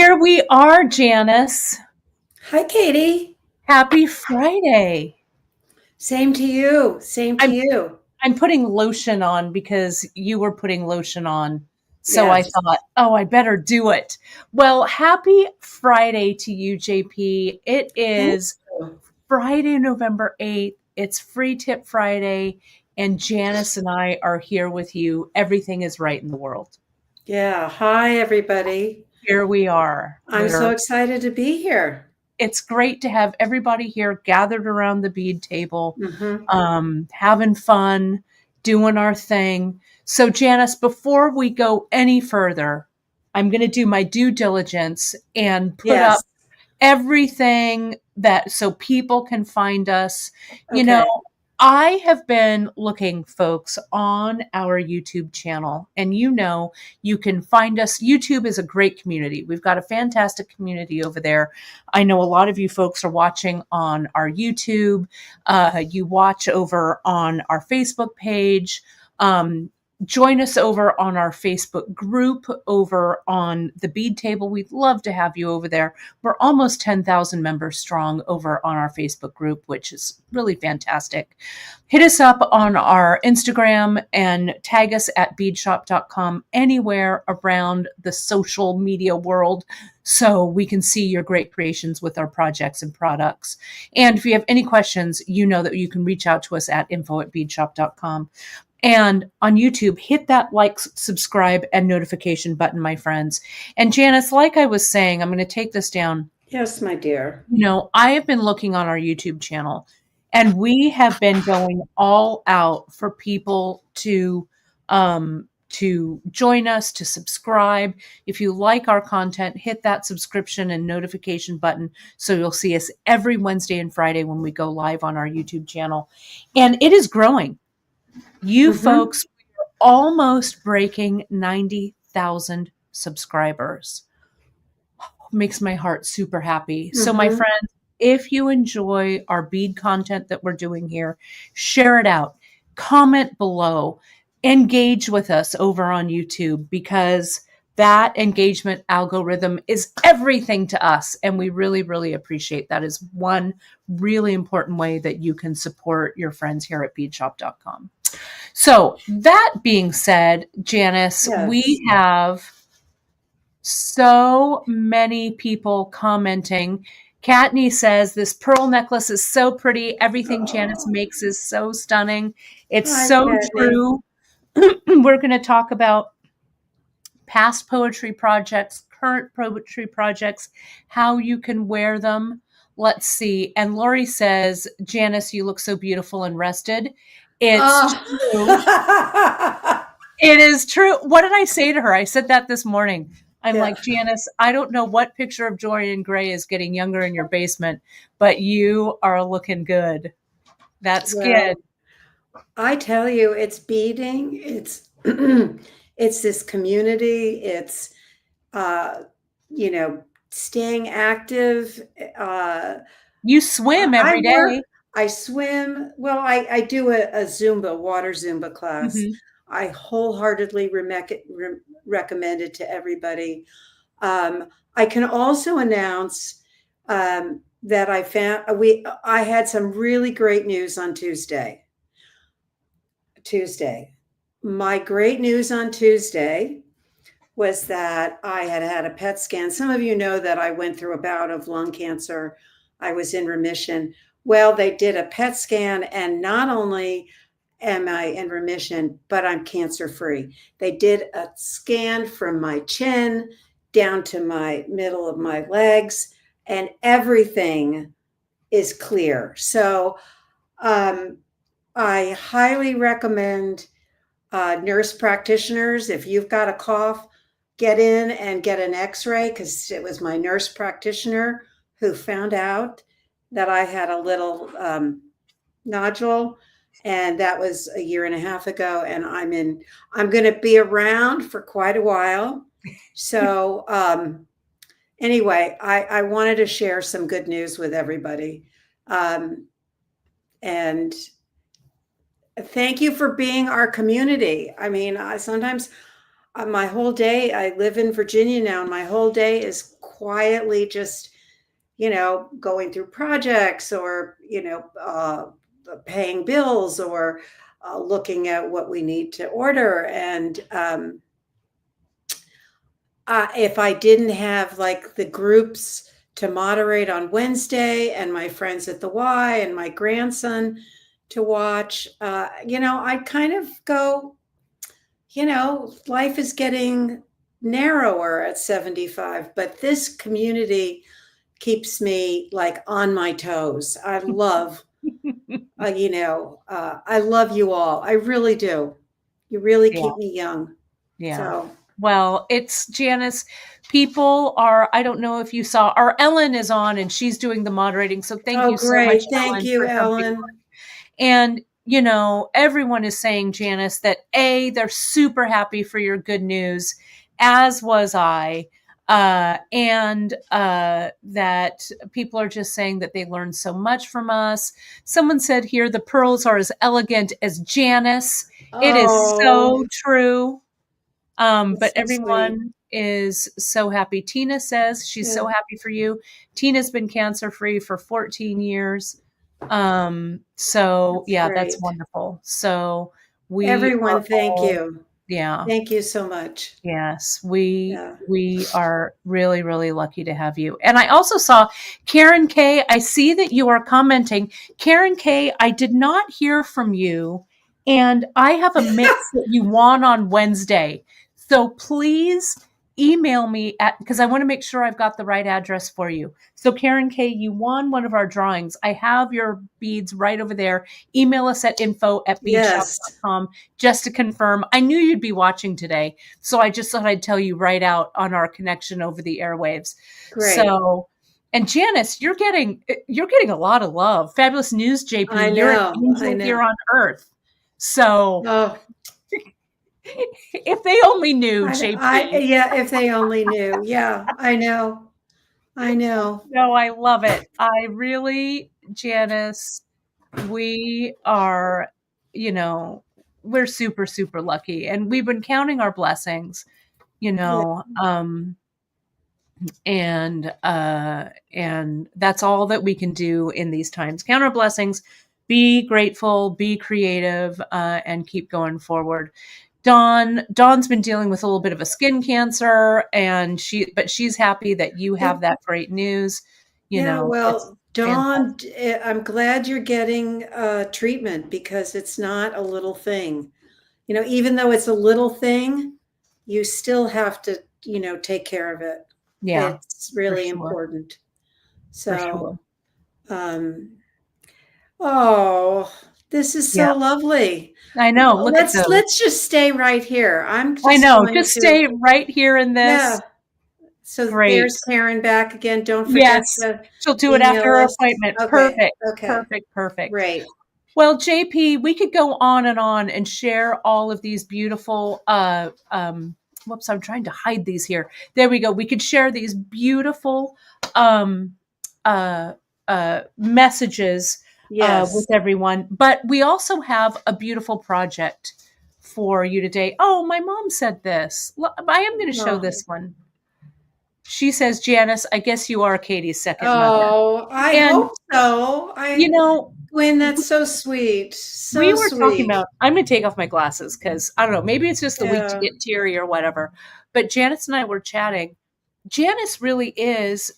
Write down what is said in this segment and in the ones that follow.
Here we are, Janice. Hi, Katie. Happy Friday. Same to you. Same to I'm you. I'm putting lotion on because you were putting lotion on. So I Yes. thought, oh, I better do it. Well, happy Friday to you, JP. It Thank is you. Friday, November 8th. It's Free Tip Friday, and Janice and I are here with you. Everything is right in the world. Yeah. Hi, everybody. Here we are. I'm so excited to be here. It's great to have everybody here gathered around the bead table, Hmm. having fun, doing our thing. So, Janice, before we go any further, I'm going to do my due diligence and put up Yes. everything that so people can find us. You know, Okay. I have been looking, folks, on our YouTube channel, and you can find us. YouTube is a great community. We've got a fantastic community over there. I know a lot of you folks are watching on our YouTube. You watch over on our Facebook page. Join us over on our Facebook group over on the bead table. We'd love to have you over there. We're almost 10,000 members strong over on our Facebook group, which is really fantastic. Hit us up on our Instagram and tag us at beadshop.com anywhere around the social media world so we can see your great creations with our projects and products. And if you have any questions, you know that you can reach out to us at info@beadshop.com. And on YouTube, hit that like, subscribe, and notification button, my friends. And Janice, like I was saying, I'm going to take this down. Yes, my dear. I have been looking on our YouTube channel, and we have been going all out for people to join us, to subscribe. If you like our content, hit that subscription and notification button so you'll see us every Wednesday and Friday when we go live on our YouTube channel. And it is growing. You Hmm. folks are almost breaking 90,000 subscribers. Makes my heart super happy. So, my Hmm. friends, if you enjoy our bead content that we're doing here, share it out, comment below, engage with us over on YouTube because that engagement algorithm is everything to us. And we really, really appreciate that. Is one really important way that you can support your friends here at beadshop.com. So, that being said, Janice, Yes. we have so many people commenting. Katney says, this pearl necklace is so pretty. Everything Janice Oh, makes is so stunning. It's hi, so Kathy. true. We're going to talk about past poetry projects, current poetry projects, how you can wear them. Let's see. And Lori says, Janice, you look so beautiful and rested. It's true. Oh. It is true. What did I say to her? I said that this morning. I'm Yeah. like, Janice, I don't know what picture of Dorian Gray is getting younger in your basement, but you are looking good. That skin. Well, I tell you, it's beading. It's it's this community. It's uh, you know, staying active. Uh, You swim I every work, day. I swim. Well, I do a Zumba, water Zumba class. Mhm. I wholeheartedly recommend it to everybody. I can also announce that I had some really great news on Tuesday. Tuesday. My great news on Tuesday was that I had had a PET scan. Some of you know that I went through a bout of lung cancer. I was in remission. Well, they did a PET scan, and not only am I in remission, but I'm cancer free. They did a scan from my chin down to my middle of my legs, and everything is clear. So um, I highly recommend nurse practitioners, if you've got a cough, get in and get an x-ray, because it was my nurse practitioner who found out that I had a little nodule, and that was a year and a half ago, and I'm going to be around for quite a while. So anyway, I wanted to share some good news with everybody. And thank you for being our community. I mean, sometimes my whole day, I live in Virginia now, and my whole day is quietly just, going through projects or, paying bills or looking at what we need to order. And if I didn't have like the groups to moderate on Wednesday and my friends at the Y and my grandson to watch, I'd kind of go, life is getting narrower at 75, but this community keeps me like on my toes. I love, I love you all. I really do. You really Yeah. keep me young. Yeah. So, well, it's Janice. People are, I don't know if you saw, our Ellen is on and she's doing the moderating. So thank you so much, great. Thank Ellen, you, for jumping on. Ellen. And, everyone is saying, Janice, that they're super happy for your good news, as was I. And that people are just saying that they learned so much from us. Someone said here, the pearls are as elegant as Janice. It is so true. But so everyone is so happy. Tina says she's so happy for you. Tina's been cancer-free for 14 years. So that's wonderful. So everyone, thank you. Yeah. Thank you so much. Yes, we are really, really lucky to have you. And I also saw Karen K. I see that you are commenting. Karen K., I did not hear from you, and I have a mix that you won on Wednesday. So please email me because I want to make sure I've got the right address for you. So Karen K., you won one of our drawings. I have your beads right over there. Email us at info@beadshop.com just to confirm. I knew you'd be watching today, so I just thought I'd tell you right out on our connection over the airwaves. Great. So, and Janice, you're getting a lot of love. Fabulous news, JP. I know, you're an angel here on Earth. So if they only knew, JP. If they only knew. Yeah, I know. No, I love it. I really, Janice, we are, we're super, super lucky. And we've been counting our blessings, and that's all that we can do in these times. Count our blessings, be grateful, be creative, and keep going forward. Dawn's been dealing with a little bit of a skin cancer, but she's happy that you have that great news. Well, Dawn, I'm glad you're getting treatment because it's not a little thing. Even though it's a little thing, you still have to, take care of it. Yeah, it's really important. So, this is so lovely. I know. Let's just stay right here. Just stay right here in this. Yeah. So there's Karen back again. Don't forget. Yes, she'll do it after her appointment. Okay. Perfect. Great. Well, JP, we could go on and share all of these beautiful. Whoops, I'm trying to hide these here. There we go. We could share these beautiful messages with everyone. But we also have a beautiful project for you today. Oh, my mom said this. I am going to show this one. She says, Janice, I guess you are Katie's second mother. Oh, I hope so. Gwen, that's so sweet. We were talking about, I'm going to take off my glasses because I don't know, maybe it's just the week to get teary or whatever. But Janice and I were chatting. Janice really is,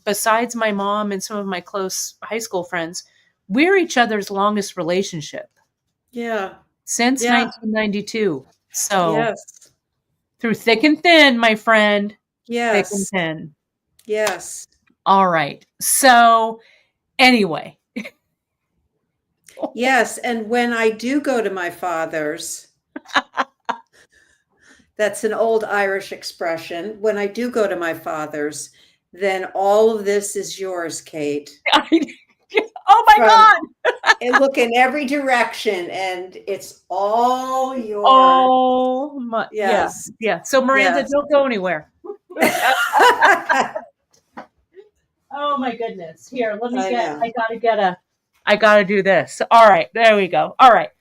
besides my mom and some of my close high school friends, we're each other's longest relationship. Yeah. Since 1992. So through thick and thin, my friend. Yes. Thick and thin. Yes. All right. So anyway. Yes. And when I do go to my father's, that's an old Irish expression. When I do go to my father's, then all of this is yours, Kate. Oh my God. And look in every direction and it's all yours. Oh my. Yes. Yeah. So Miranda, don't go anywhere. Oh my goodness. Here, let me I gotta do this. All right. There we go. All right.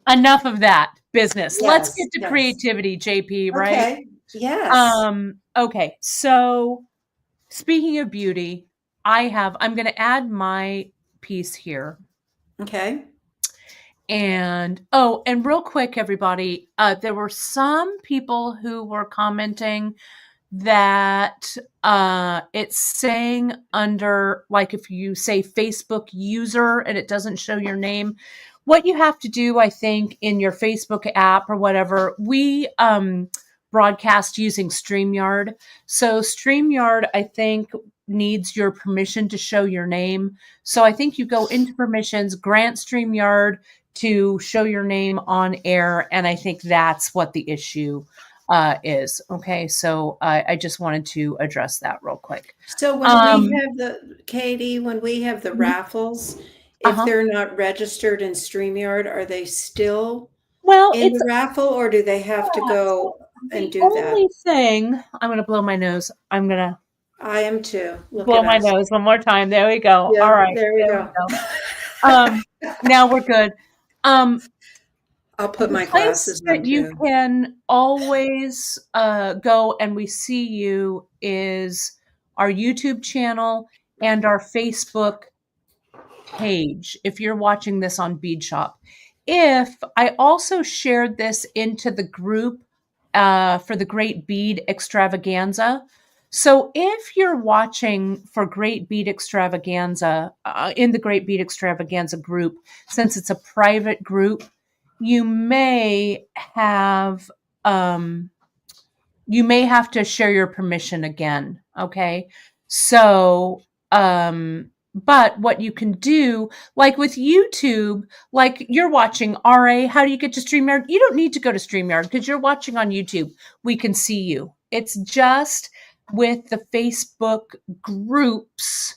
Enough of that. business. Let's Yes, get to yes. creativity, JP, right? Okay. Yes. Okay. So speaking of beauty, I'm going to add my piece here. Okay. And real quick, everybody, there were some people who were commenting that it's saying under, like, if you say Facebook user and it doesn't show your name, what you have to do, I think, in your Facebook app or whatever, we broadcast using StreamYard. So StreamYard, I think, needs your permission to show your name. So I think you go into permissions, grant StreamYard to show your name on air, and I think that's what the issue is. Okay, so I just wanted to address that real quick. So when we have Katie, when we have the raffles, if Uh-huh. they're not registered in StreamYard, are they still Well, in it's the raffle, or do they have to so go and the do that? only thing, I'm going to blow my nose. I'm going to I am too. Look blow at my us. nose one more time. There we go. All Yeah, right, there we there we go. go. Now we're good. I'll put The my place glasses on that you too. can always go and we see you is our YouTube channel and our Facebook page if you're watching this on Beadshop. If I also shared this into the group for the Great Bead Extravaganza. So if you're watching for Great Bead Extravaganza in the Great Bead Extravaganza group, since it's a private group, you may have to share your permission again. Okay. So, but what you can do, like with YouTube, like you're watching RA, how do you get to StreamYard? You don't need to go to StreamYard because you're watching on YouTube. We can see you. It's just with the Facebook groups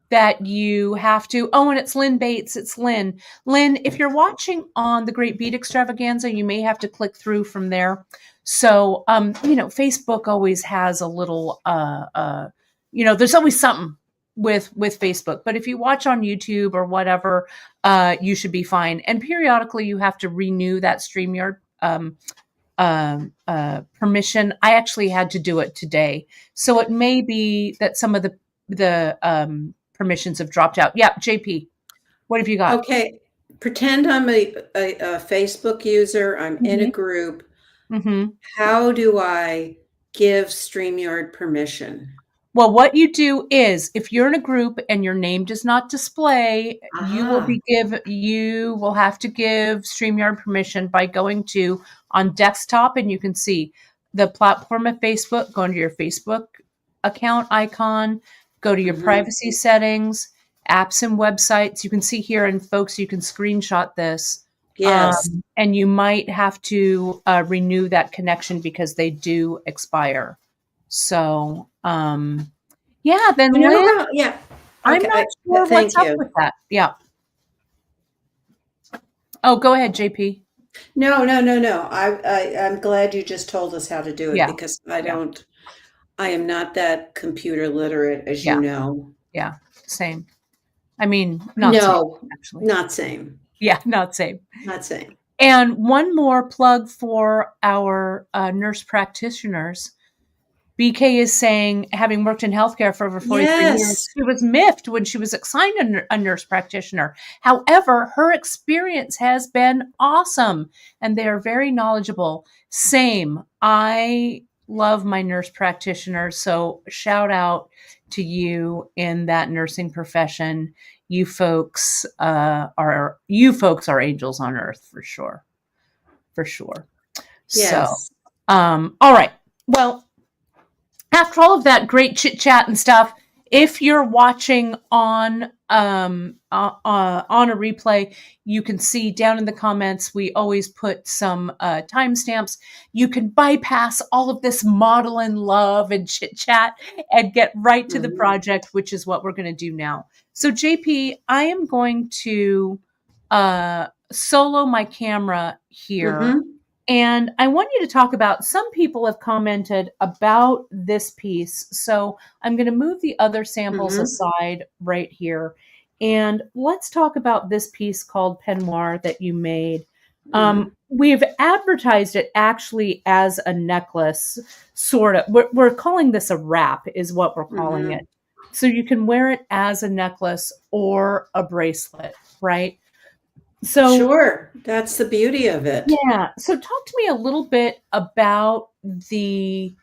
that you have to. Oh, and it's Lynn Bates. It's Lynn. Lynn, if you're watching on the Great Bead Extravaganza, you may have to click through from there. So, Facebook always has a little, there's always something with Facebook. But if you watch on YouTube or whatever, you should be fine. And periodically, you have to renew that StreamYard permission. I actually had to do it today, so it may be that some of the permissions have dropped out. Yeah, JP, what have you got? Okay, pretend I'm a Facebook user. I'm in a group. Mm-hmm. How do I give StreamYard permission? Well, what you do is, if you're in a group and your name does not display, you will have to give StreamYard permission by going to on desktop, and you can see the platform of Facebook. Go into your Facebook account icon, go to your privacy settings, apps and websites. You can see here, and folks, you can screenshot this. Yes. And you might have to renew that connection because they do expire. So, then Lynn, Yeah. I'm Okay. not sure Thank what's up you. with that. Yeah. Oh, go ahead, JP. No. I'm glad you just told us how to do it Yeah. because Yeah. I am not that computer literate, as you Yeah. know. Yeah. Same. I mean, not same, No, actually. not same. Yeah, not same. Not same. And one more plug for our nurse practitioners. BK is saying, having worked in healthcare for over 43 years, Yes. she was miffed when she was assigned a nurse practitioner. However, her experience has been awesome, and they are very knowledgeable. Same. I love my nurse practitioners, so shout out to you in that nursing profession. You folks are angels on earth for sure. For sure. Yes. So, all right. Well, after all of that great chit chat and stuff, if you're watching on a replay, you can see down in the comments, we always put some timestamps. You can bypass all of this model and love and chit chat and get right to the project, which is what we're going to do now. So JP, I am going to solo my camera here. And I want you to talk about, some people have commented about this piece. So I'm going to move the other samples aside right here. And let's talk about this piece called Peignoir that you made. We've advertised it actually as a necklace, sort of. We're calling this a wrap, is what we're calling Mm-hmm. it. So you can wear it as a necklace or a bracelet, right? So, Sure. That's the beauty of it. yeah. So talk to me a little bit about the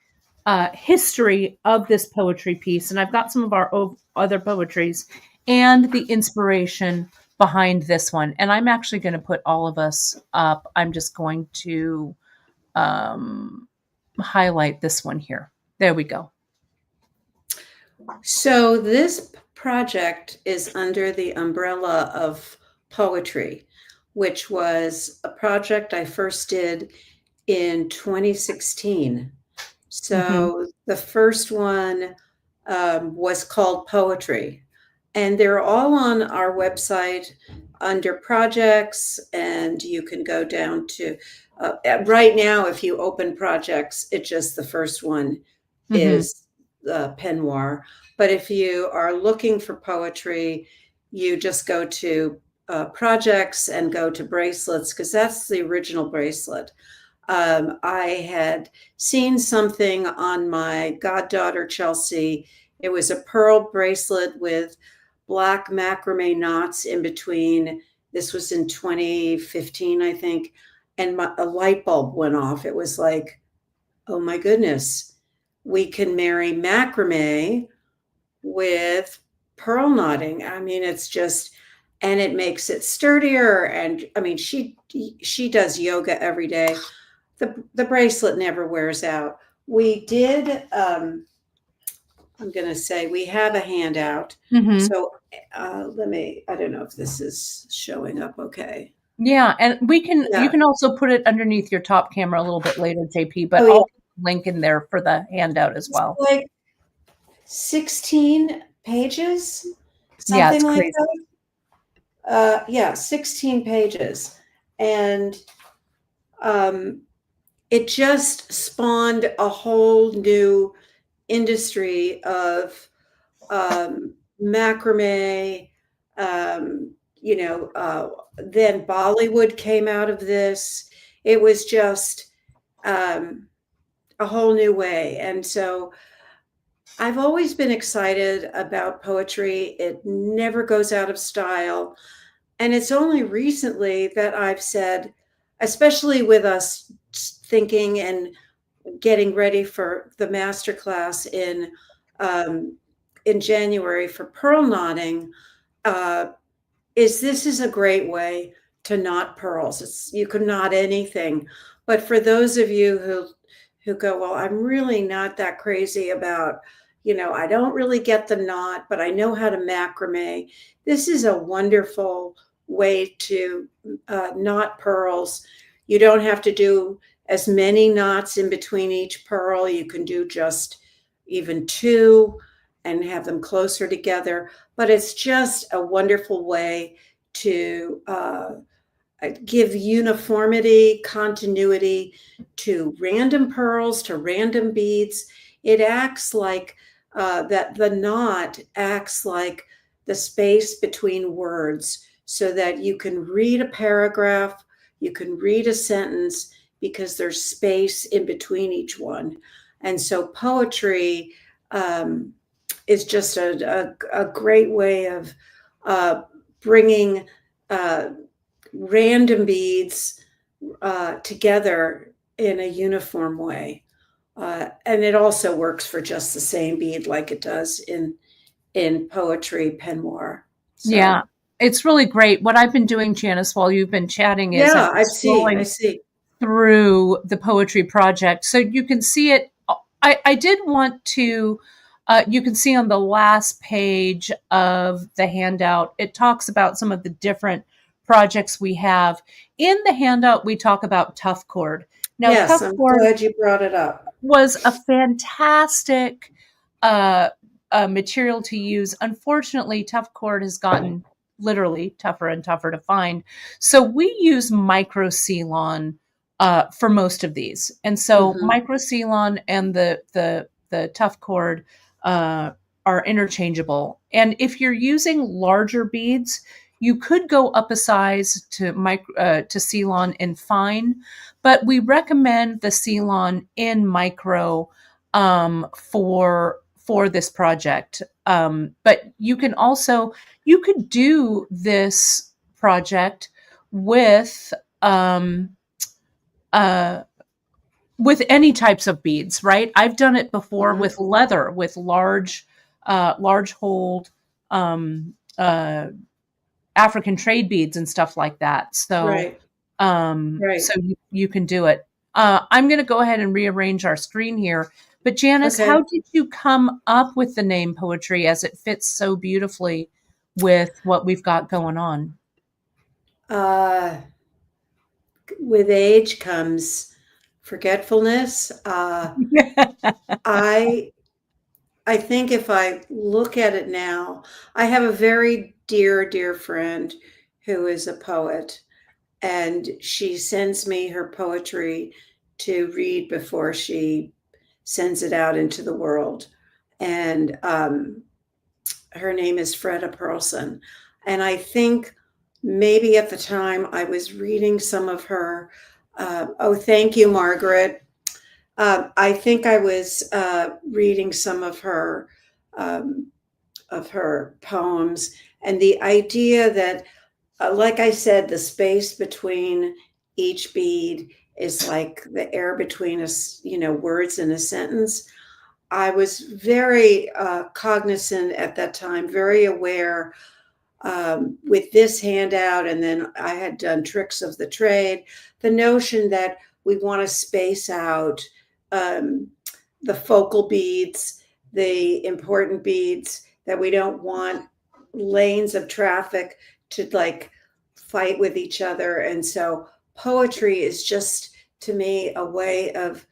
history of this poetry piece. And I've got some of our other poetries and the inspiration behind this one. And I'm actually going to put all of us up. I'm just going to highlight this one here. There we go. So this project is under the umbrella of poetry, which was a project I first did in 2016. Mm-hmm. So the first one was called Poetry, and they're all on our website under projects, and you can go down to right now. If you open projects, it's just the first one Mm-hmm. is Peignoir. But if you are looking for poetry, you just go to projects and go to bracelets, because that's the original bracelet. I had seen something on my goddaughter, Chelsea. It was a pearl bracelet with black macrame knots in between. This was in 2015, I think. And a light bulb went off. It was like, oh my goodness, we can marry macrame with pearl knotting. I mean, it's just, and it makes it sturdier. And I mean, she does yoga every day. The bracelet never wears out. We did, I'm going to say we have a handout. Mm-hmm. So I don't know if this is showing up okay. Yeah, and you Yeah. can also put it underneath your top camera a little bit later, JP, but Oh, yeah. I'll link in there for the handout as It's well. like 16 pages, Yeah, it's something like crazy. that. Yeah, 16 pages. And it just spawned a whole new industry of macrame. Then Bollywood came out of this. It was just a whole new way. And so I've always been excited about poetry. It never goes out of style. And it's only recently that I've said, especially with us thinking and getting ready for the masterclass in January for pearl knotting, this is a great way to knot pearls. You can knot anything, but for those of you who go, well, I'm really not that crazy about, I don't really get the knot, but I know how to macrame. This is a wonderful way to knot pearls. You don't have to do as many knots in between each pearl. You can do just even two and have them closer together. But it's just a wonderful way to give uniformity, continuity to random pearls, to random beads. It acts like the knot acts like the space between words, so that you can read a paragraph, you can read a sentence, because there's space in between each one. And so poetry is just a great way of bringing random beads together in a uniform way. And it also works for just the same bead like it does in poetry peignoir. So, Yeah, it's really great. What I've been doing, Janice, while you've been chatting is I've yeah, been I scrolling see. through the poetry project. So you can see it. I did want to, you can see on the last page of the handout, it talks about some of the different projects we have. In the handout, we talk about tough cord. Now, Yes, tough I'm cord glad you brought it up. was a fantastic uh, material to use. Unfortunately, tough cord has gotten literally tougher and tougher to find. So we use micro C-Lon for most of these, and so Mm-hmm. micro C-Lon and the tough cord are interchangeable. And if you're using larger beads, You could go up a size to C-Lon in fine, but we recommend the C-Lon in micro for this project. But you could do this project with uh, with any types of beads, right? I've done it before with leather, with large hold African trade beads and stuff like that. So, Right. so you can do it. I'm going to go ahead and rearrange our screen here. But Janice, Okay. how did you come up with the name poetry as it fits so beautifully with what we've got going on? With age comes forgetfulness. I I think if I look at it now, I have a very dear friend who is a poet, and she sends me her poetry to read before she sends it out into the world. And her name is Freda Perlson. And I think maybe at the time I was reading some of her. Oh, thank you, Margaret. I think I was reading some of her poems, and the idea that, like I said, the space between each bead is like the air between us, words in a sentence. I was very cognizant at that time, very aware with this handout, and then I had done tricks of the trade, the notion that we want to space out um, the focal beads, the important beads, that we don't want lanes of traffic to like fight with each other. And so poetry is just, to me, a way of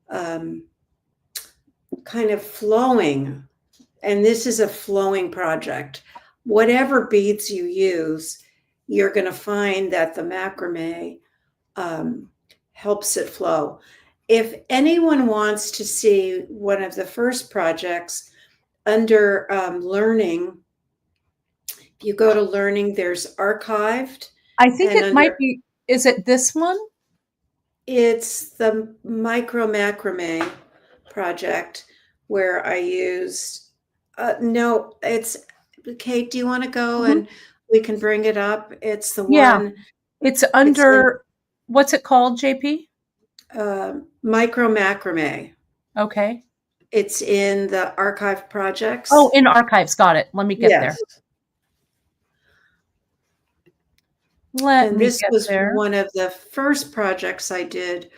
um, kind of flowing. And this is a flowing project. Whatever beads you use, you're going to find that the macrame helps it flow. If anyone wants to see one of the first projects under learning, if you go to learning, there's archived. I think And it might under, be, is it this one? it's the micro macrame project where I used, no, it's, Kate, do you want to go Mhm. and we can bring it up? It's the Yeah, one, it's it's in under, what's it called, JP? micro macrame. Okay. It's in the archive Oh, projects. in archives. Got it. Let me get there. Yes. Let And me this get was there. one of the first projects I did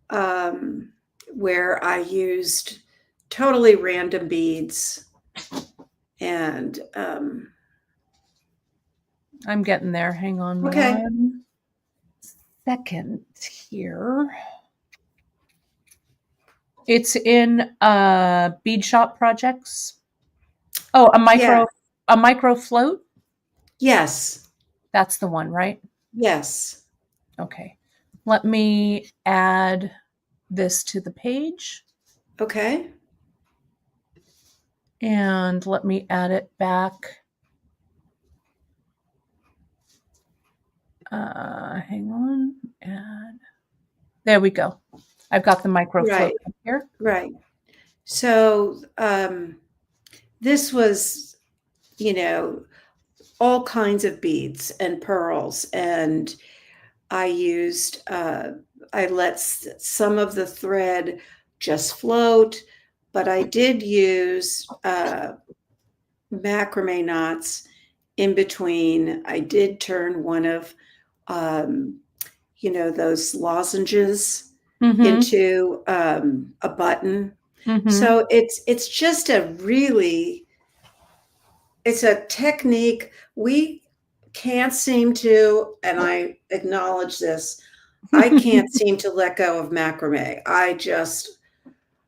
um, where I used totally random beads. And I'm getting there. Hang on okay. 1 second here. It's in Beadshop projects. Oh, Yeah. a micro float. Yes. That's the one, right? Yes. Okay. Let me add this to the page Okay. and let me add it back. Hang on. Add. There we go. I've got the micro float Right. here. Right. So this was, all kinds of beads and pearls. And I used, I let some of the thread just float, but I did use macrame knots in between. I did turn one of, those lozenges Mm-hmm. into a button. Mm-hmm. So it's just it's a technique we can't seem to, and I acknowledge this, I can't seem to let go of macrame. I just,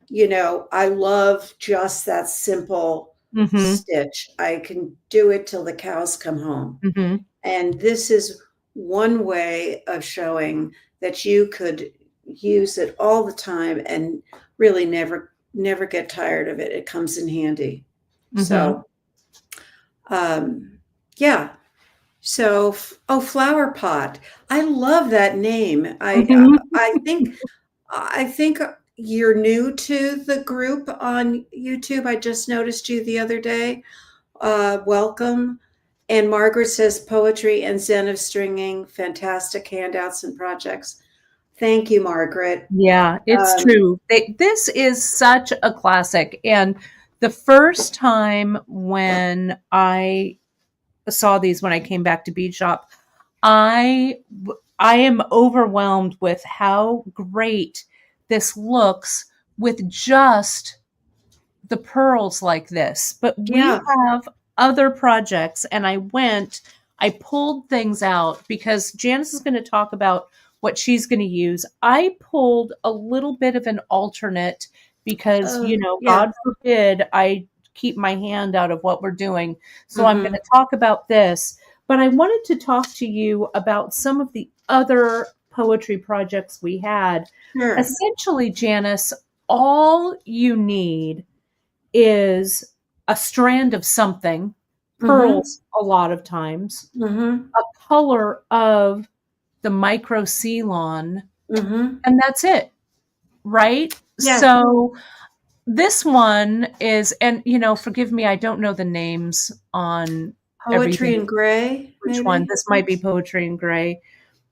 I love just that simple Mm-hmm. stitch. I can do it till the cows come home. Mm-hmm. And this is one way of showing that you could use it all the time and really never get tired of it. It comes in handy. Mm-hmm. So, yeah. So, flower pot. I love that name. Mhm. I think you're new to the group on YouTube. I just noticed you the other day. Welcome. And Margaret says poetry and zen of stringing, fantastic handouts and projects. Thank you, Margaret. Yeah, it's Um, true. This is such a classic. And the first time when I saw these, when I came back to Beadshop, I I am overwhelmed with how great this looks with just the pearls like this. But we yeah. have other projects, and I pulled things out because Janice is going to talk about what she's going to use. I pulled a little bit of an alternate because, Yeah. God forbid I keep my hand out of what we're doing. So I'm going Mm-hmm. to talk about this, but I wanted to talk to you about some of the other poetry projects we had. Sure. Essentially, Janice, all you need is a strand of something, Mm-hmm. pearls a lot of times, Mm-hmm. a color of the micro C-Lon, Mm-hmm. and that's it, right? Yeah. So this one is, and forgive me, I don't know the names on Poetry everything. in gray, Which one? maybe? This might be poetry in gray.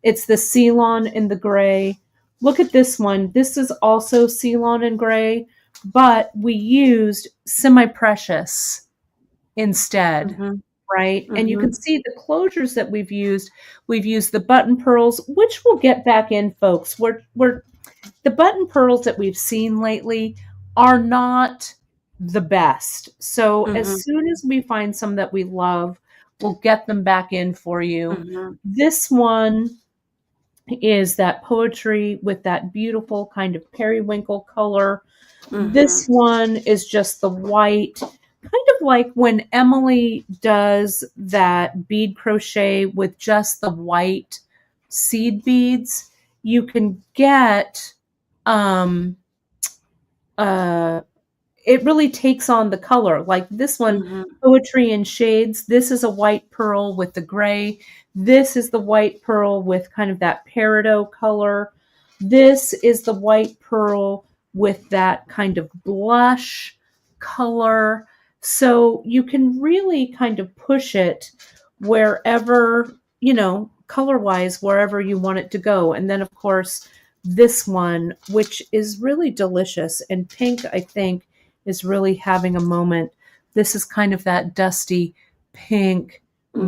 It's the C-Lon in the gray. Look at this one. This is also C-Lon in gray, but we used semi-precious instead, Mm-hmm. right? And you Mm-hmm. can see the closures that we've used. We've used the button pearls, which we'll get back in, folks. We're the button pearls that we've seen lately are not the best. So as Mm-hmm. soon as we find some that we love, we'll get them back in for you. Mm-hmm. This one is that poetry with that beautiful kind of periwinkle color. Mm-hmm. This one is just the white, kind of like when Emily does that bead crochet with just the white seed beads. You can get um uh it really takes on the color. Like this one, Mm-hmm. poetry in shades. This is a white pearl with the gray. This is the white pearl with kind of that peridot color. This is the white pearl with that kind of blush color. So you can really kind of push it wherever, color wise, wherever you want it to go. And then, of course, this one, which is really delicious. And pink, I think, is really having a moment. This is kind of that dusty pink Mm-hmm.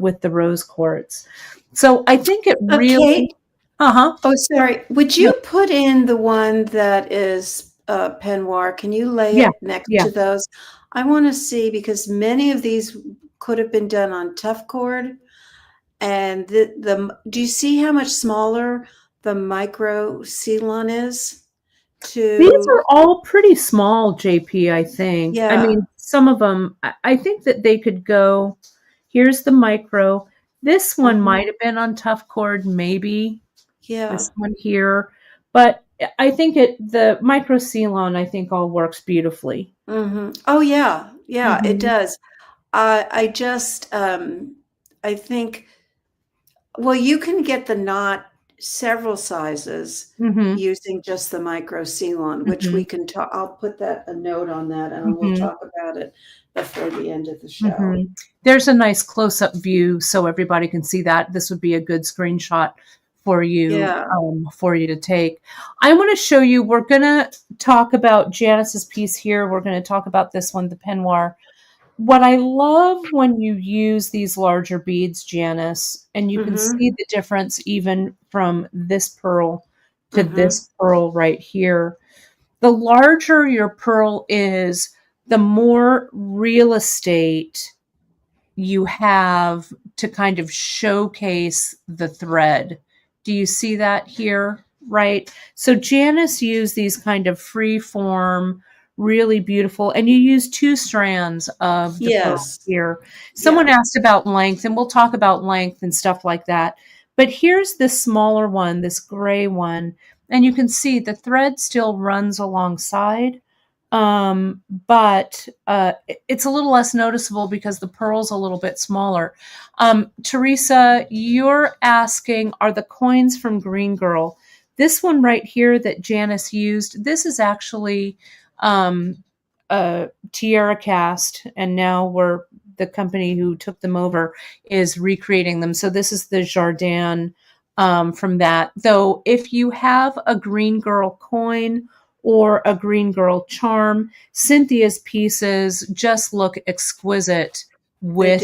with the rose quartz. So I think it really, Kate, uh-huh. oh, sorry. Would No, you put in the one that is peignoir? Can you lay yeah, it next yeah. to those? I want to see because many of these could have been done on tough cord. And do you see how much smaller the micro C-Lon is? These To are all pretty small, JP, I think. I Yeah. mean, some of them, I think that they could go, here's the micro. This one Mm-hmm. might have been on tough cord, maybe. Yeah. This one here. But I think the micro Ceylon, I think, all works beautifully. Mm-hmm. Oh yeah, yeah, it Hmm. does. I just I think well, you can get the knot several sizes Hmm. using just the micro C-Lon, which Hmm. we can talk. I'll put that a note on that, and we'll Hmm. talk about it before the end of the Hmm. show. There's a nice close-up view so everybody can see that. This would be a good screenshot Yeah. for you to take. I want to show you. We're gonna talk about Janice's piece here. We're gonna talk about this one, the peignoir. What I love when you use these larger beads, Janice, and you can Mm-hmm. see the difference even from this pearl to Mm-hmm. this pearl right here. The larger your pearl is, the more real estate you have to kind of showcase the thread. Do you see that here? Right. So Janice used these kind of free form, really beautiful, and you use two strands of the pearl Yes. here. Yeah. Someone asked about length, and we'll talk about length and stuff like that. But here's this smaller one, this gray one, and you can see the thread still runs alongside but it's a little less noticeable because the pearl's a little bit smaller. Teresa, you're asking, are the coins from Green Girl? This one right here that Janice used, this is actually a Tierra cast, and now the company who took them over is recreating them. So this is the Jardin from that. Though if you have a Green Girl coin or a Green Girl charm, Cynthia's pieces just look exquisite with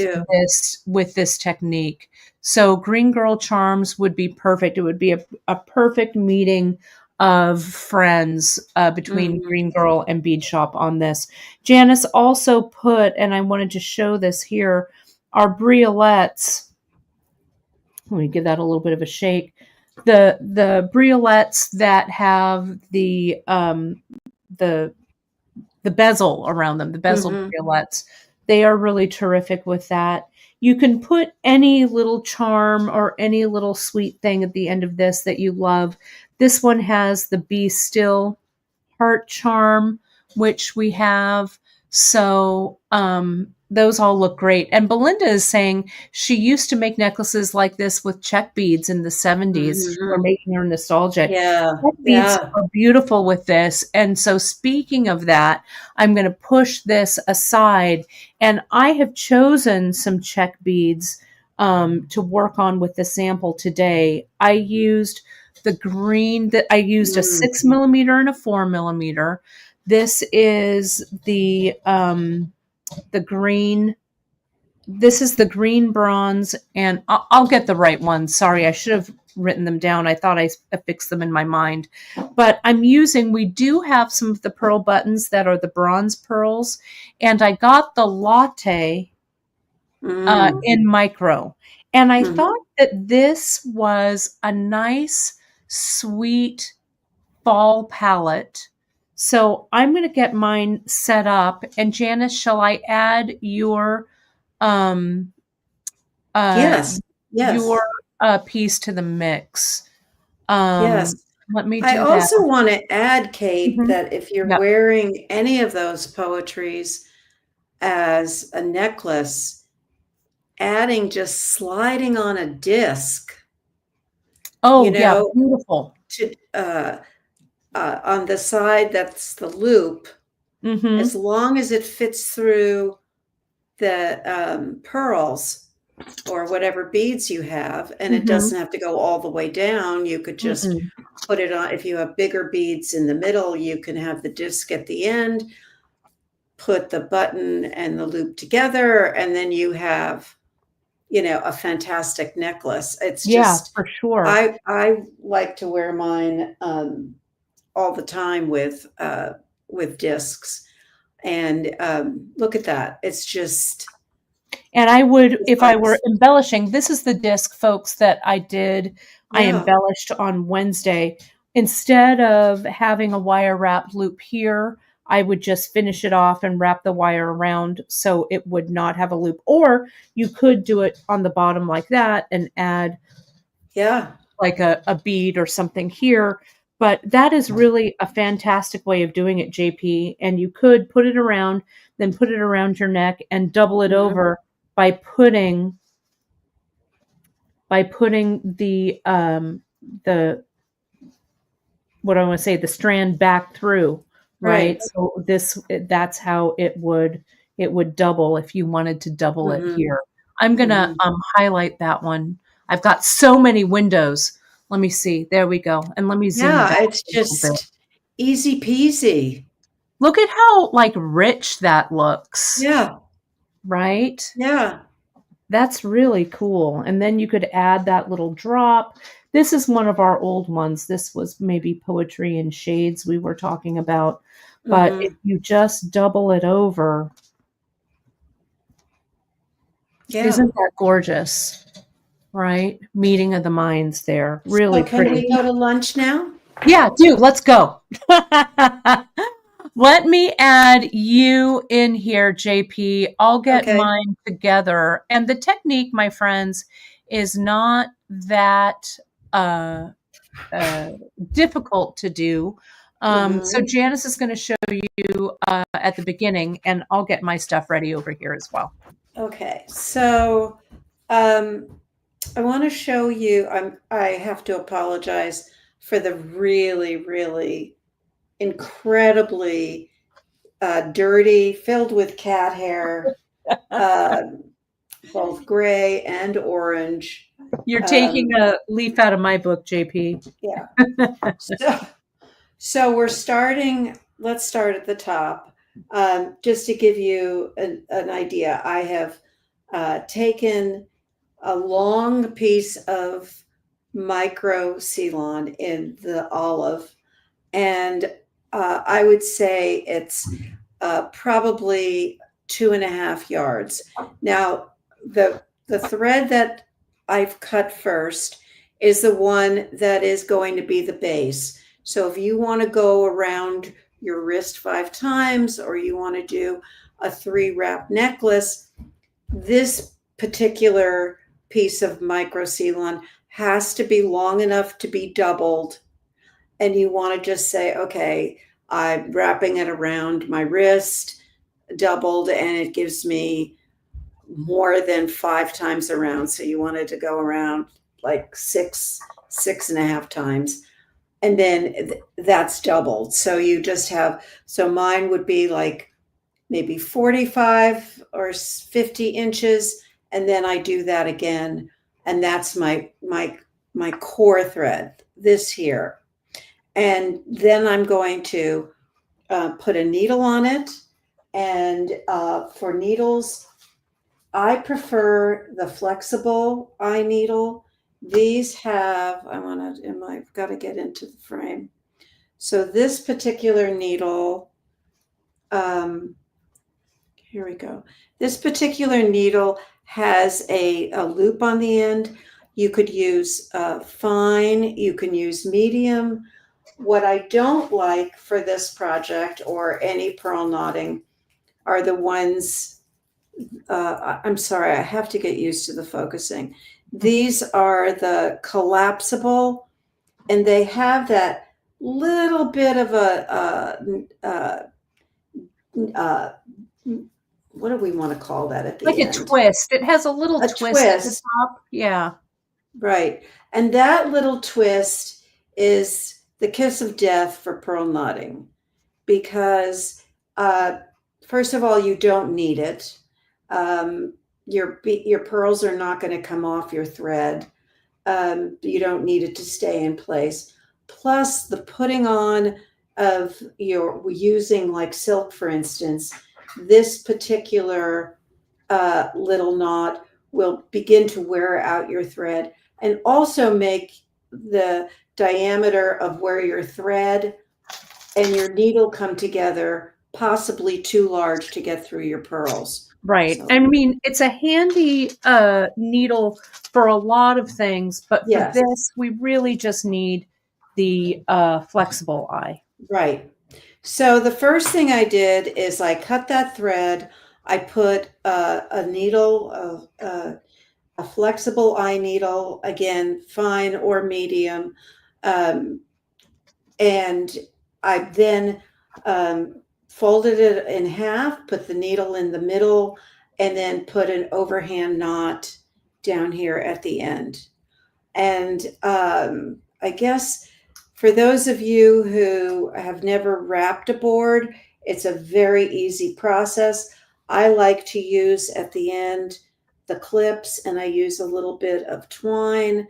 this technique. So Green Girl charms would be perfect. It would be a perfect meeting of friends between Green Girl and Beadshop on this. Janice also put, and I wanted to show this here, our BRACELETS. Let me give that a little bit of a shake. The BRACELETS that have the bezel around them, the bezel BRACELETS, they are really terrific with that. You can put any little charm or any little sweet thing at the end of this that you love. This one has the Be Still heart charm, which we have. So those all look great. And Belinda is saying she used to make necklaces like this with Czech beads in the 70s. We're making her nostalgic. Yeah. Czech beads are beautiful with this. And so speaking of that, I'm going to push this aside. And I have chosen some Czech beads to work on with the sample today. I used the green that I used a 6 millimeter and a 4 millimeter. This is the green. This is the green bronze, and I'll get the right one. Sorry, I should have written them down. I thought I fixed them in my mind. But we do have some of the pearl buttons that are the bronze pearls, and I got the LATTE in micro. And I thought that this was a nice, sweet fall palette. So I'm going to get mine set up. And Janice, shall I add your yes. your piece to the mix? Yes. Let me do I that. also want to add, Kate, that if you're wearing any of those poetries as a necklace, adding just sliding on a disc. Oh, yeah, beautiful. To on the side that's the loop, as long as it fits through the pearls or whatever beads you have, and it doesn't have to go all the way down. You could just put it on. If you have bigger beads in the middle, you can have the disc at the end, put the button and the loop together, and then you have, a fantastic necklace. It's just, for sure. I like to wear mine all the time with discs, and look at that. It's just. And I would, if I were embellishing, this is the disc, folks, that I did. I embellished on Wednesday. Instead of having a wire wrapped loop here, I would just finish it off and wrap the wire around so it would not have a loop. Or you could do it on the bottom like that and add like a bead or something here. But that is really a fantastic way of doing it, JP. And you could put it around, then put it around your neck and double it over by putting the what I want to say, the strand back through, right? So that's how it would double if you wanted to double it here. I'm gonna highlight that one. I've got so many windows. Let me see. There we go. And let me zoom back. It's just easy peasy. Look at how rich that looks. Yeah. Right? Yeah. That's really cool. And then you could add that little drop. This is one of our old ones. This was maybe Poetry in Shades we were talking about. But if you just double it over, isn't that gorgeous? Right? Meeting of the minds there. Really pretty. Can we go to lunch now? Yeah, let's go. Let me add you in here, JP. I'll get mine together. And the technique, my friends, is not that difficult to do. So Janice is going to show you at the beginning, and I'll get my stuff ready over here as well. Okay, so I want to show you. I have to apologize for the really, really incredibly dirty, filled with cat hair, both gray and orange. You're taking a leaf out of my book, JP. Yeah. So we're starting. Let's start at the top. Just to give you an idea, I have taken a long piece of micro C-Lon in the olive, and I would say it's probably 2.5 yards. Now, the thread that I've cut first is the one that is going to be the base. So if you want to go around your wrist 5 times, or you want to do a 3-wrap necklace, this particular piece of micro C-Lon has to be long enough to be doubled. And you want to just say, okay, I'm wrapping it around my wrist, doubled, and it gives me more than 5 times around. So you want it to go around like 6.5 times. And then that's doubled. So you just have, so mine would be like maybe 45 or 50 inches. And then I do that again. And that's my core thread, this here. And then I'm going to put a needle on it. And for needles, I prefer the flexible eye needle. These have, I've got to get into the frame. So this particular needle, here we go. This particular needle has a loop on the end. You could use fine, you can use medium. What I don't like for this project or any pearl knotting are the ones, I'm sorry, I have to get used to the focusing. These are the collapsible, and they have that little bit of what do we want to call that at the like end? a twist. It has a little twist at the top. Yeah. Right. And that little twist is the kiss of death for pearl knotting, because first of all, you don't need it. Your pearls are not going to come off your thread. You don't need it to stay in place. Plus, the putting on of using like silk, for instance, this particular little knot will begin to wear out your thread, and also make the diameter of where your thread and your needle come together possibly too large to get through your pearls. Right. So, I mean, it's a handy needle for a lot of things, but for yes. this, we really just need the flexible eye. Right. So the first thing I did is I cut that thread. I put a needle, a flexible eye needle, again, fine or medium. And I then folded it in half, put the needle in the middle, and then put an overhand knot down here at the end. And I guess for those of you who have never wrapped a board, it's a very easy process. I like to use at the end the clips, and I use a little bit of twine,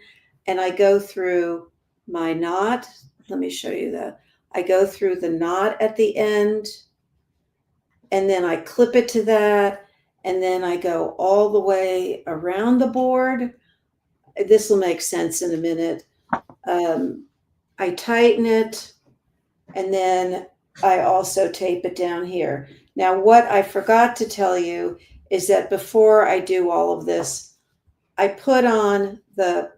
and I go through my knot. Let me show you that. I go through the knot at the end, and then I clip it to that, and then I go all the way around the board. This will make sense in a minute. I tighten it, and then I also tape it down here. Now, what I forgot to tell you is that before I do all of this, I put on the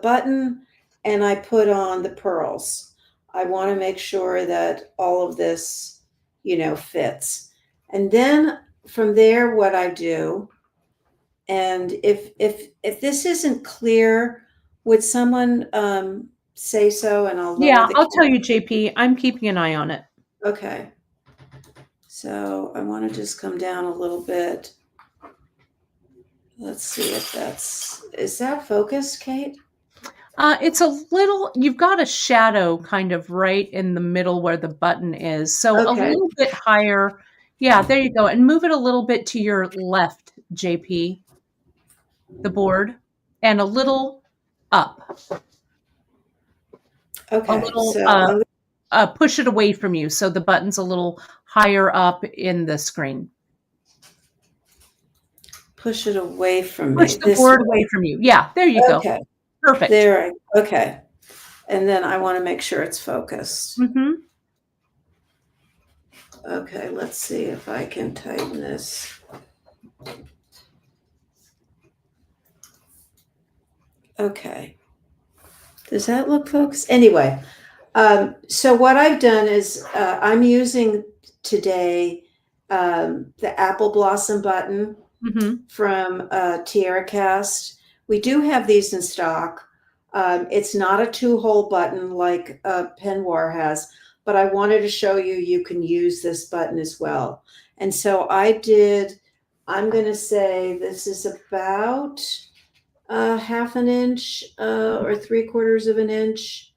button, and I put on the pearls. I want to make sure that all of this, fits. And then from there, what I do, and if this isn't clear, would someone say so and I'll lower Yeah, the I'll tell camera? you, JP, I'm keeping an eye on it. Okay. So I want to just come down a little bit. Let's see if is that focused, Kate? It's a little, you've got a shadow kind of right in the middle where the button is. So a Okay. little bit higher. Yeah, there you go. And move it a little bit to your left, JP, the board, and a little up. A Okay. little, So I'm push it away from you. So the button's a little higher up in the screen. push it away from Push me the this board way. away from you. Yeah, there you go. Okay. Perfect. There. Okay. And then I want to make sure it's focused. Mm-hmm. Okay. Let's see if I can tighten this. Okay. Does that look focused? Anyway, so what I've done is I'm using today the apple blossom button Mm-hmm. from Tierra Cast. We do have these in stock. It's not a 2-hole button like Peignoir has, but I wanted to show you you can use this button as well. And so I'm going to say this is about half an inch or 3/4 of an inch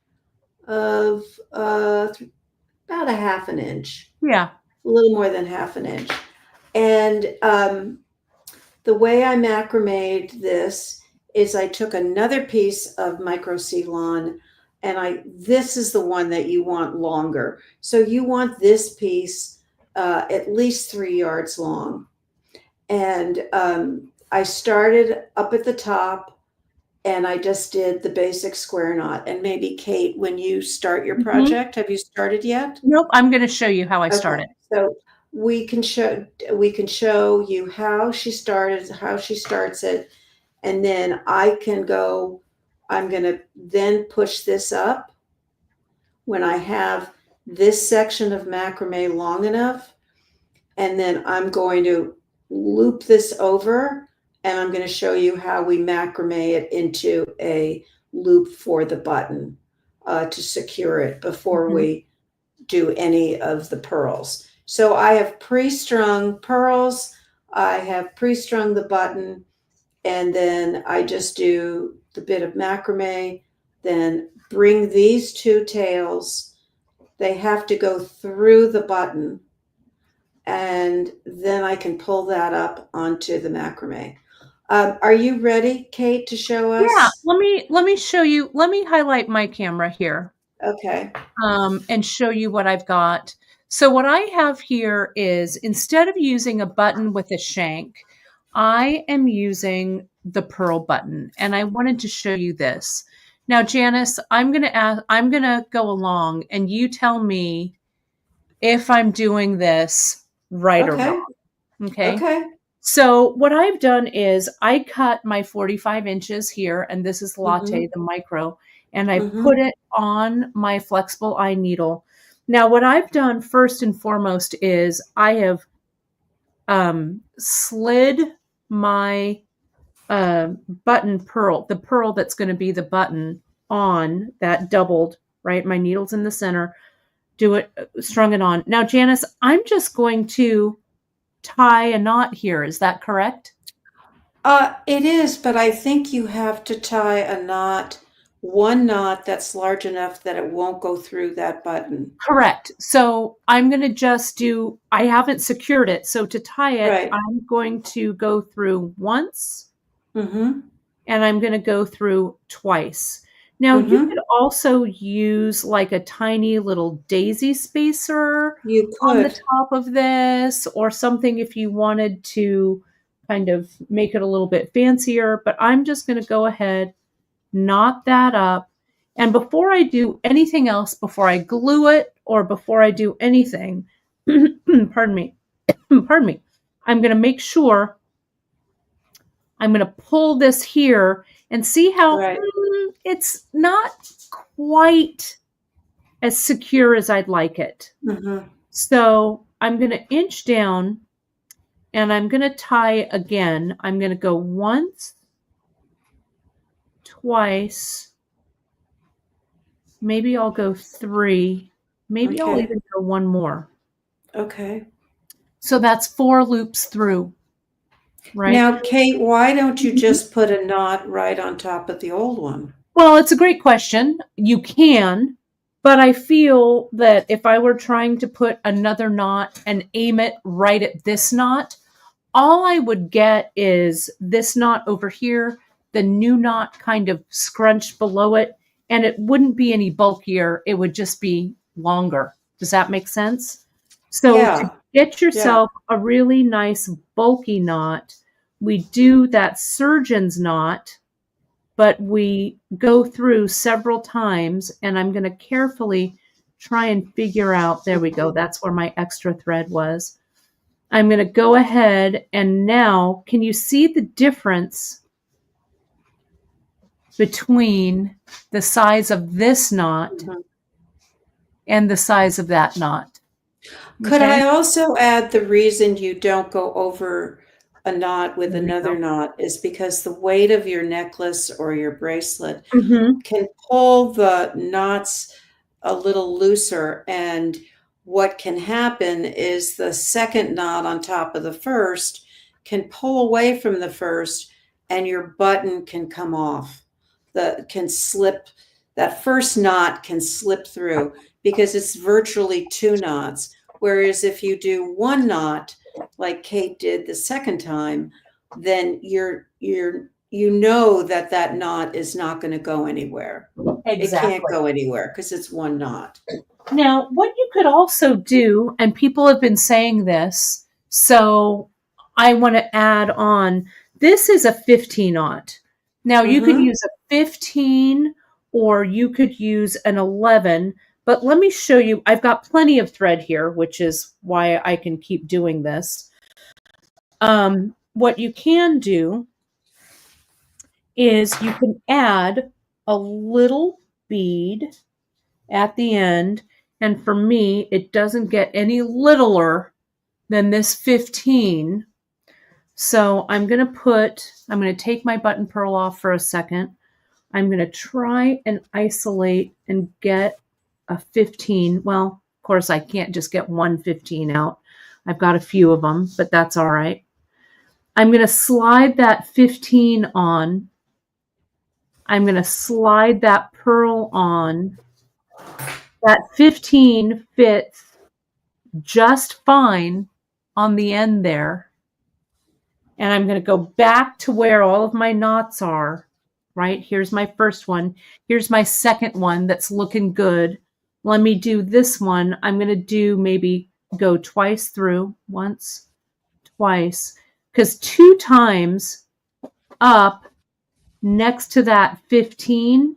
of about a half an inch, Yeah. a little more than half an inch. And the way I macrameed this is I took another piece of micro C-Lon and this is the one that you want longer. So you want this piece at least 3 yards long. And I started up at the top and I just did the basic square knot. And maybe Kate, when you start your Mm-hmm. project, have you started yet? Nope. I'm going to show you how I start Okay. it. So we can show you how she starts it, and then I'm going to then push this up when I have this section of macrame long enough, and then I'm going to loop this over and I'm going to show you how we macrame it into a loop for the button to secure it before Mm-hmm. we do any of the pearls. So I have pre-strung pearls, I have pre-strung the button, and then I just do the bit of macrame, then bring these 2 tails. They have to go through the button, and then I can pull that up onto the macrame. Are you ready, Kate, to show Yeah, us? let me show you. Let me highlight my camera here Okay. and show you what I've got. So what I have here is instead of using a button with a shank, I am using the pearl button, and I wanted to show you this. Now, Janice, I'm gonna go along, and you tell me if I'm doing this right or Okay. wrong. Okay. Okay. So what I've done is I cut my 45 inches here, and this is Latte, Mm-hmm. the micro, and I Mm-hmm. put it on my flexible eye needle. Now, what I've done first and foremost is I have slid my button pearl, the pearl that's going to be the button on that doubled, right? My needle's in the center, do it, strung it on. Now, Janice, I'm just going to tie a knot here. Is that correct? It is, but I think you have to tie one knot that's large enough that it won't go through that button. Correct. So I'm going to just I haven't secured it. So to tie it, Right. I'm going to go through once Mm-hmm. and I'm going to go through twice. Now, you Mm-hmm. could also use like a tiny little daisy spacer You on the could. top of this or something if you wanted to kind of make it a little bit fancier. But I'm just going to go ahead, knot that up. And before I do anything else, before I glue it or before I do anything, pardon me, pardon me, I'm going to make sure I'm going to pull this here and see how Right. it's not quite as secure as I'd like it. Mm-hmm. So I'm going to inch down and I'm going to tie again. I'm going to go once, twice, Maybe I'll go 3. Maybe I'll Okay. even go 1 more. Okay. So that's 4 loops through, right? Now, Kate, why don't you Mhm. just put a knot right on top of the old one? Well, it's a great question. You can, but I feel that if I were trying to put another knot and aim it right at this knot, all I would get is this knot over here, the new knot kind of scrunched below it, and it wouldn't be any bulkier. It would just be longer. Does that make sense? So to Yeah. get Yeah. yourself a really nice bulky knot, we do that surgeon's knot, but we go through several times, and I'm going to carefully try and figure out, there we go. That's where my extra thread was. I'm going to go ahead and now, can you see the difference between the size of this knot Mhm. and the size of that knot? Could Okay, I also add the reason you don't go over a knot with there we another go. knot is because the weight of your necklace or your bracelet Mm-hmm. can pull the knots a little looser. And what can happen is the second knot on top of the first can pull away from the first, and your button can come off. Can slip. That first knot can slip through because it's virtually 2 knots. Whereas if you do 1 knot, like Kate did the second time, then you know that that knot is not going to go anywhere. It can't Exactly. go anywhere because it's 1 knot. Now, what you could also do, and people have been saying this, so I want to add on, this is a 15-aught. Now, you could Mm-hmm. use a 15 or you could use an 11, but let me show you. I've got plenty of thread here, which is why I can keep doing this. What you can do is you can add a little bead at the end. And for me, it doesn't get any littler than this 15. So I'm going to take my button pearl off for a second. I'm going to try and isolate and get a 15. Well, of course, I can't just get one 15 out. I've got a few of them, but that's all right. I'm going to slide that 15 on. I'm going to slide that pearl on. That 15 fits just fine on the end there. And I'm going to go back to where all of my knots are, right? Here's my first one. Here's my second one that's looking good. Let me do this one. I'm going to do maybe go twice through, once, twice, because 2 times up next to that 15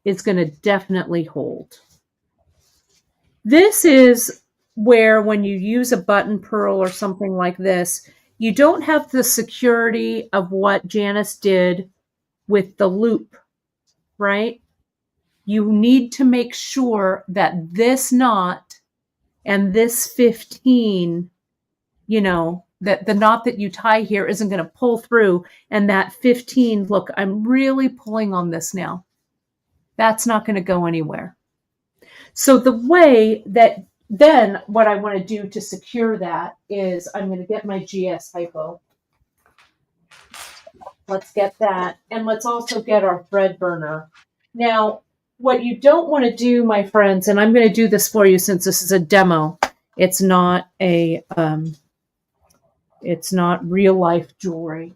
is going to definitely hold. This is where when you use a button pearl or something like this, you don't have the security of what Janice did with the loop, right? You need to make sure that this knot and this 15, that the knot that you tie here isn't going to pull through, and that 15, look, I'm really pulling on this now. That's not going to go anywhere. So the way that then what I want to do to secure that is I'm going to get my GS hypo. Let's get that. And let's also get our thread burner. Now, what you don't want to do, my friends, and I'm going to do this for you since this is a demo. It's not it's not real life jewelry.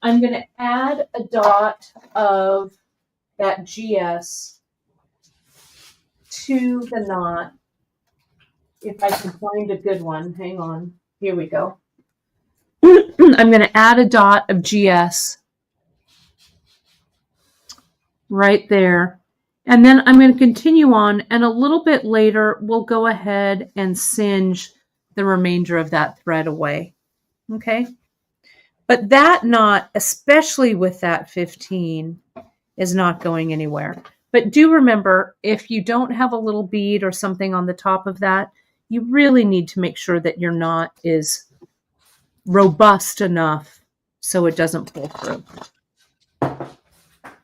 I'm going to add a dot of that GS to the knot. If I can find a good one, hang on. Here we go. I'm going to add a dot of GS right there. And then I'm going to continue on, and a little bit later, we'll go ahead and singe the remainder of that thread away. Okay? But that knot, especially with that 15, is not going anywhere. But do remember, if you don't have a little bead or something on the top of that, you really need to make sure that your knot is robust enough so it doesn't pull through.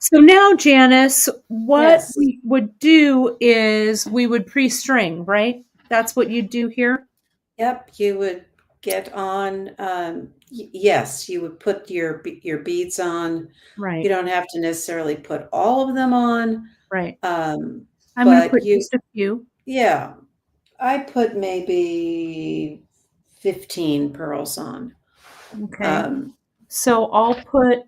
So now, Janice, what Yes. we would do is we would pre-string, right? That's what you'd do here? Yep, you would get on, yes, you would put your beads on. You Right, don't have to necessarily put all of them on, right. um, I'm going to but put you, just a few. yeah, I put maybe 15 pearls on. Okay. Um, So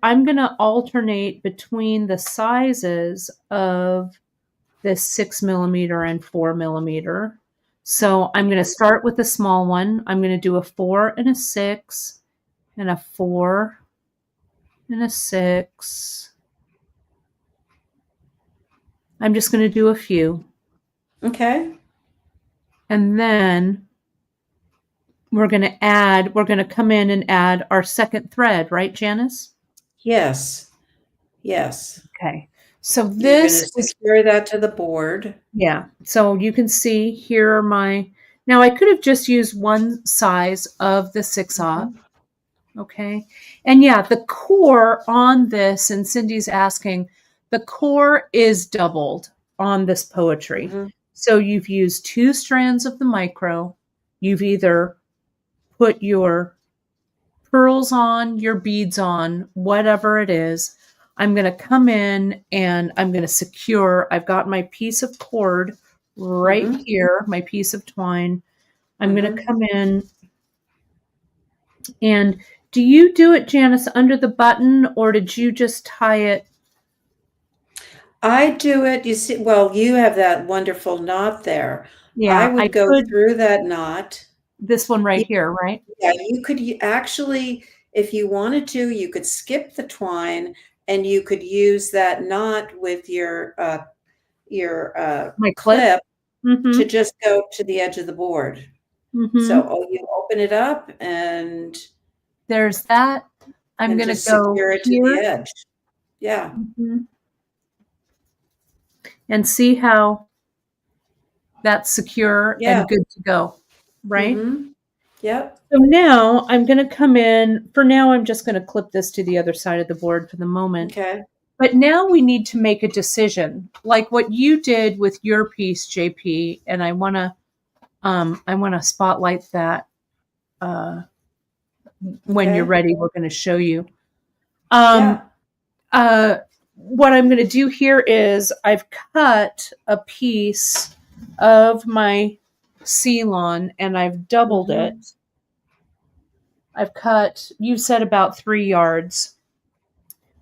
I'm going to alternate between the sizes of this 6 millimeter and 4 millimeter. So I'm going to start with the small one. I'm going to do a 4 and a 6 and a 4 and a 6. I'm just going to do a few. okay. And then we're going to come in and add our second thread, right, Janice? Yes. Yes. Okay. So You're going this to is, secure that to the board. yeah. So you can see here are my, now I could have just used one size of the 6/0. Mhm. Okay. And yeah, the core on this, and Cindy's asking, the core is doubled on this poetry. Mhm. So you've used 2 strands of the micro. You've either put your pearls on, your beads on, whatever it is. I'm going to come in and I'm going to secure. I've got my piece of cord right Mhm. here, my piece of twine. I'm going to Mhm. come in and do you do it, Janice, under the button or did you just tie it? I do it, you see, well, you have that wonderful knot there. I Yeah, I would go could, through that knot. this one right here, right? Yeah, you could actually, if you wanted to, you could skip the twine and you could use that knot with your My clip. clip to Mm-hmm. just go to the edge of the board. So, Mm-hmm. you open it up There's that. I'm and going to just go secure it to the here. edge. Yeah. Mhm. And see how that's secure Yeah. and good to go, right? Mhm. Yep. So now I'm going to come in. For now, I'm just going to clip this to the other side of the board for the moment. Okay. But now we need to make a decision, like what you did with your piece, JP. And I want to spotlight that when you're Okay. ready. We're going to show you. Um, Yeah. what I'm going to do here is I've cut a piece of my C-Lon and I've doubled it. Mhm. I've cut, you said about 3 yards.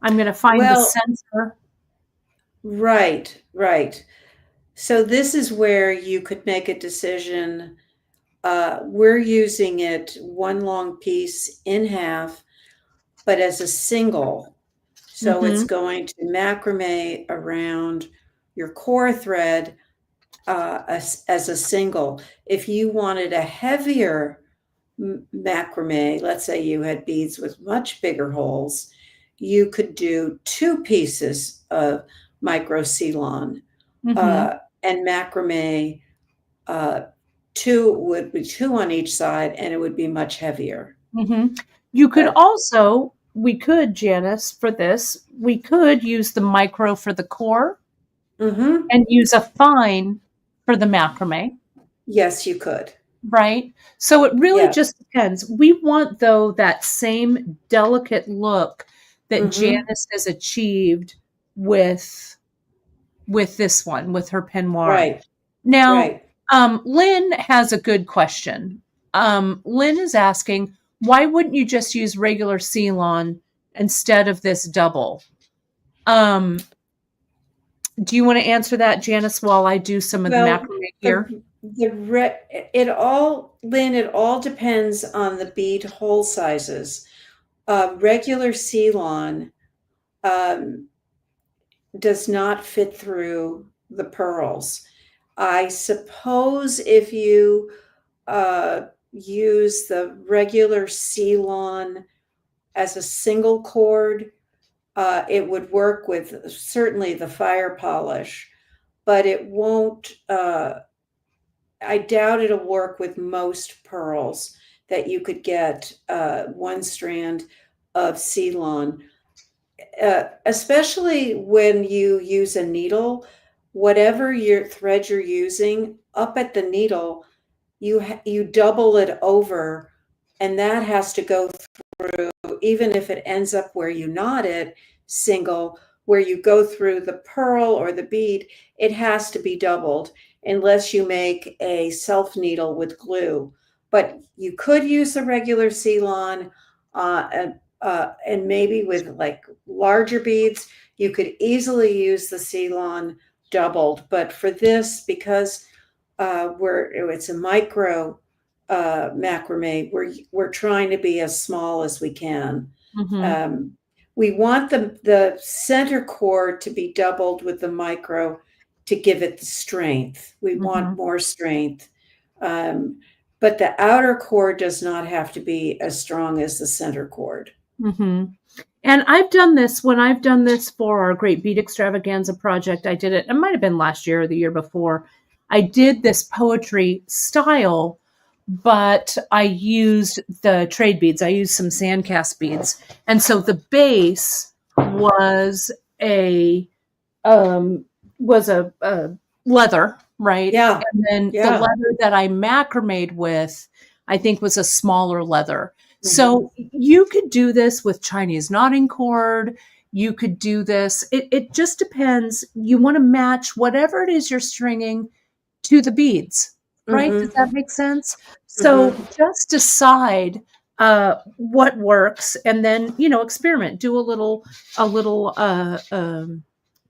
I'm going to find the Well, center. right, right. So this is where you could make a decision. We're using it one long piece in half, but as a single. So it's Mm-hmm. going to macrame around your core thread as a single. If you wanted a heavier macrame, let's say you had beads with much bigger holes, you could do 2 pieces of micro C-Lon Mm-hmm. uh, and macrame. Uh, two would be 2 on each side, and it would be much heavier. Mm-hmm. You could But also, we could, Janice, for this, we could use the micro for the core mhm, and use a fine for the macrame. yes, you could. Right? So it really Yeah. just depends. We want, though, that same delicate look that Mhm. Janice has achieved with this one, with her peignoir. Right. Now, Right. Lynn has a good question. Lynn is asking, why wouldn't you just use regular C-Lon instead of this double? Um, do you want to answer that, Janice, while I do some of the Well, macrame here? it all, Lynn, it all depends on the bead hole sizes. Regular C-Lon um, does not fit through the pearls. I suppose if you use the regular C-Lon as a single cord, it would work with certainly the fire polish, but it won't. I doubt it'll work with most pearls that you could get 1 strand of C-Lon. especially when you use a needle, whatever your thread you're using, up at the needle, you double it over, and that has to go through, even if it ends up where you knot it single, where you go through the pearl or the bead, it has to be doubled unless you make a self needle with glue. But you could use the regular C-Lon, and maybe with like larger beads, you could easily use the C-Lon doubled. But for this, because it's a micro macrame, we're trying to be as small as we can. Um, we want the center cord to be doubled with the micro to give it the strength. We want more strength. But the outer cord does not have to be as strong as the center cord. And I've done this when I've done this for our Great Bead Extravaganza project. I did it. It might have been last year or the year before. I did this poetry style, but I used the trade beads. I used some sandcast beads. And so the base was a leather, right? Yeah. And then the leather that I macrameed with, I think, was a smaller leather. So you could do this with Chinese knotting cord. You could do this. It just depends. You want to match whatever it is you're stringing to the beads, right? Does that make sense? So just decide what works, and then, experiment. Do a little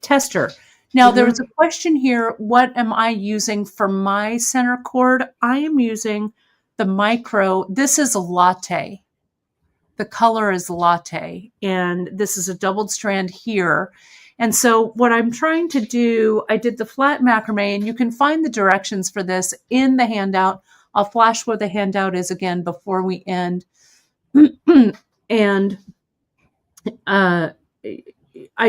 tester. Now, there was a question here. What am I using for my center cord? I am using the micro. This is a LATTE. The color is LATTE, and this is a doubled strand here. And so what I'm trying to do, I did the flat macrame, and you can find the directions for this in the handout. I'll flash where the handout is again before we end. And I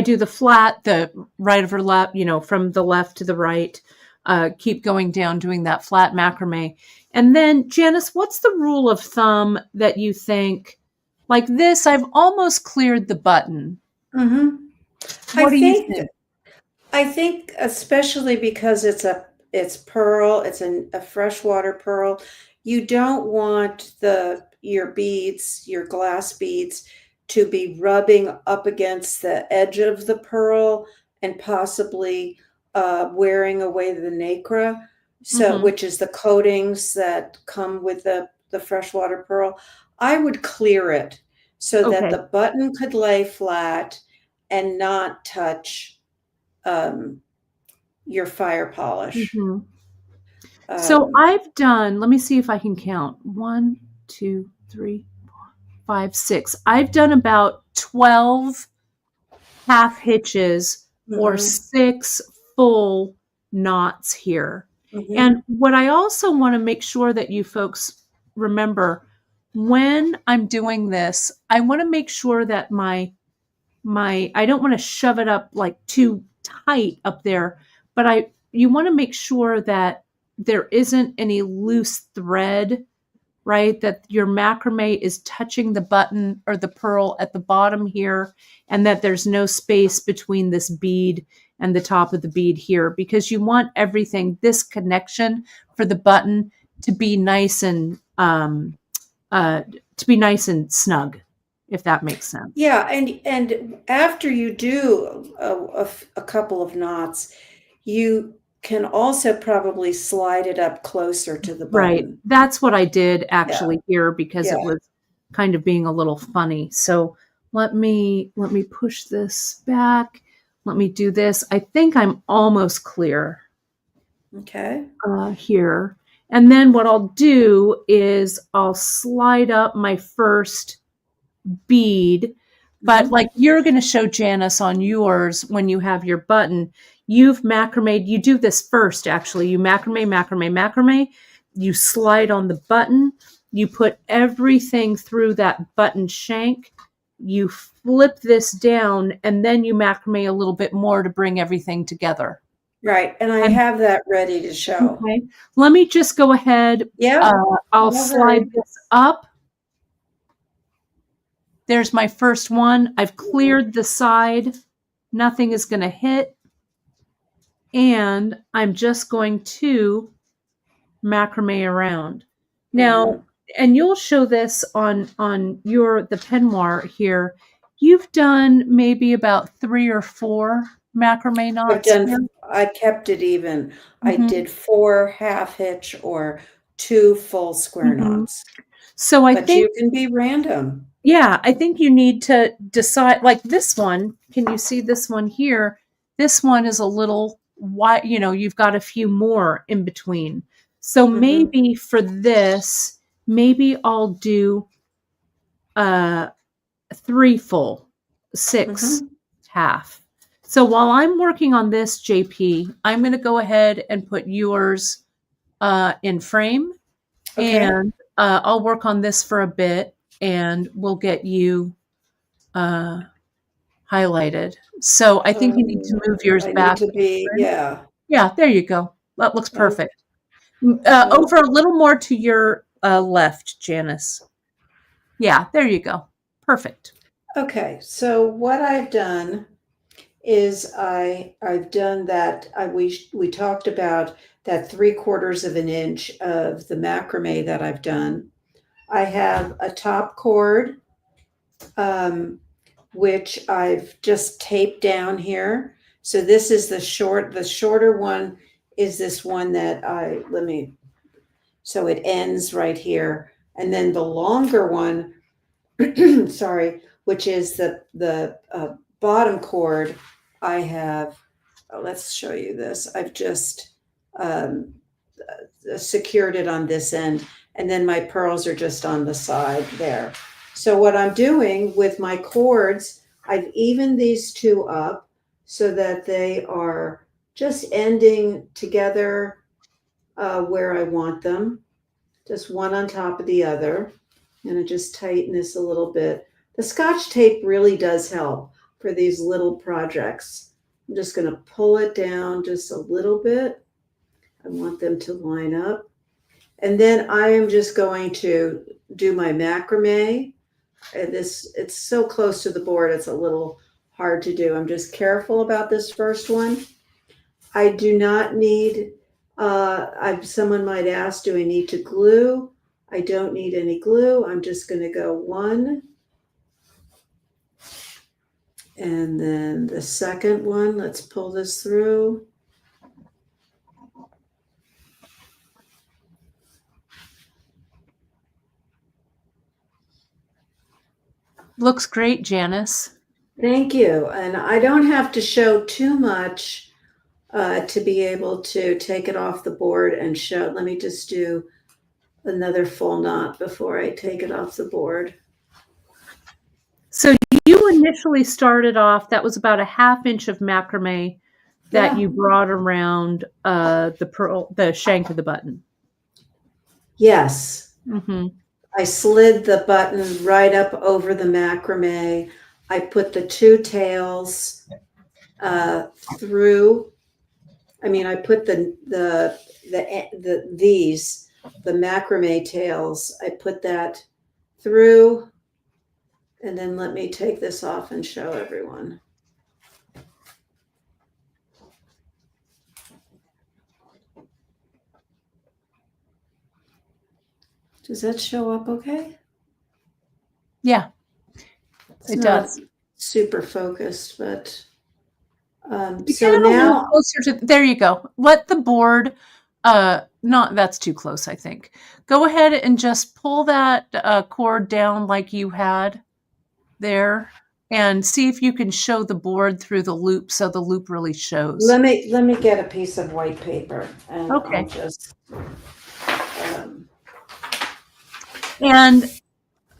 do the flat, the right over left, from the left to the right, keep going down, doing that flat macrame. And then, Janice, what's the rule of thumb that you think, like this, I've almost cleared the button. What do you think? I think especially because it's pearl, it's a freshwater pearl. You don't want your beads, your glass beads, to be rubbing up against the edge of the pearl and possibly wearing away the nacre, which is the coatings that come with the freshwater pearl. I would clear it so that the button could lay flat and not touch your fire polish. So I've done, let me see if I can count. 1, 2, 3, 4, 5, 6. I've done about 12 half hitches or 6 full knots here. And what I also want to make sure that you folks remember, when I'm doing this, I want to make sure that I don't want to shove it up like too tight up there, but you want to make sure that there isn't any loose thread, right? That your macrame is touching the button or the pearl at the bottom here, and that there's no space between this bead and the top of the bead here, because you want everything, this connection for the button, to be nice and snug, if that makes sense. Yeah, and after you do a couple of knots, you can also probably slide it up closer to the button. Right. That's what I did actually here, because it was kind of being a little funny. So let me push this back. Let me do this. I think I'm almost clear. Here. And then what I'll do is I'll slide up my first bead, but like you're going to show, Janice, on yours, when you have your button, you've macrameed. You do this first, actually. You macrame. You slide on the button. You put everything through that button shank. You flip this down, and then you macrame a little bit more to bring everything together. Right. And I have that ready to show. Okay. Let me just go ahead. Yeah. I'll slide this up. There's my first one. I've cleared the side. Nothing is going to hit. And I'm just going to macrame around. Now, and you'll show this on the peignoir here. You've done maybe about 3 or 4 macrame knots. I kept it even. I did 4 half hitch or 2 full square knots. So but you can be random. Yeah, I think you need to decide, like this one. Can you see this one here? This one is a little wide, you've got a few more in between. So maybe for this, maybe I'll do 3 full, 6 half. So while I'm working on this, JP, I'm going to go ahead and put yours in frame. Okay. And I'll work on this for a bit, and we'll get you highlighted. So I think you need to move yours back. Yeah. Yeah, there you go. That looks perfect. Over a little more to your left, Janice. Yeah, there you go. Perfect. Okay, so what I've done is I've done that. We talked about that 3/4 of an inch of the macrame that I've done. I have a top cord, which I've just taped down here. So this is the shorter one is this one that so it ends right here. And then the longer one, sorry, which is the bottom cord, I have, let's show you this. I've just secured it on this end, and then my pearls are just on the side there. So what I'm doing with my cords, I've evened these 2 up so that they are just ending together where I want them, just one on top of the other. I'm going to just tighten this a little bit. The Scotch tape really does help for these little projects. I'm just going to pull it down just a little bit. I want them to line up. And then I am just going to do my macrame. And it's so close to the board, it's a little hard to do. I'm just careful about this first one. I do not need, someone might ask, do I need to glue? I don't need any glue. I'm just going to go 1. And then the second one, let's pull this through. Looks great, Janice. Thank you. And I don't have to show too much to be able to take it off the board and show. Let me just do another full knot before I take it off the board. So you initially started off, that was about a ½ inch of macrame that you brought around the shank of the button. Yes. I slid the button right up over the macrame. I put the 2 tails through. I mean, I put the macrame tails. I put that through, and then let me take this off and show everyone. Does that show up okay? Yeah, it does. Super focused, but so now closer to, there you go. Let the board, that's too close, I think. Go ahead and just pull that cord down like you had there, and see if you can show the board through the loop so the loop really shows. Let me get a piece of white paper, and okay. I'll just. And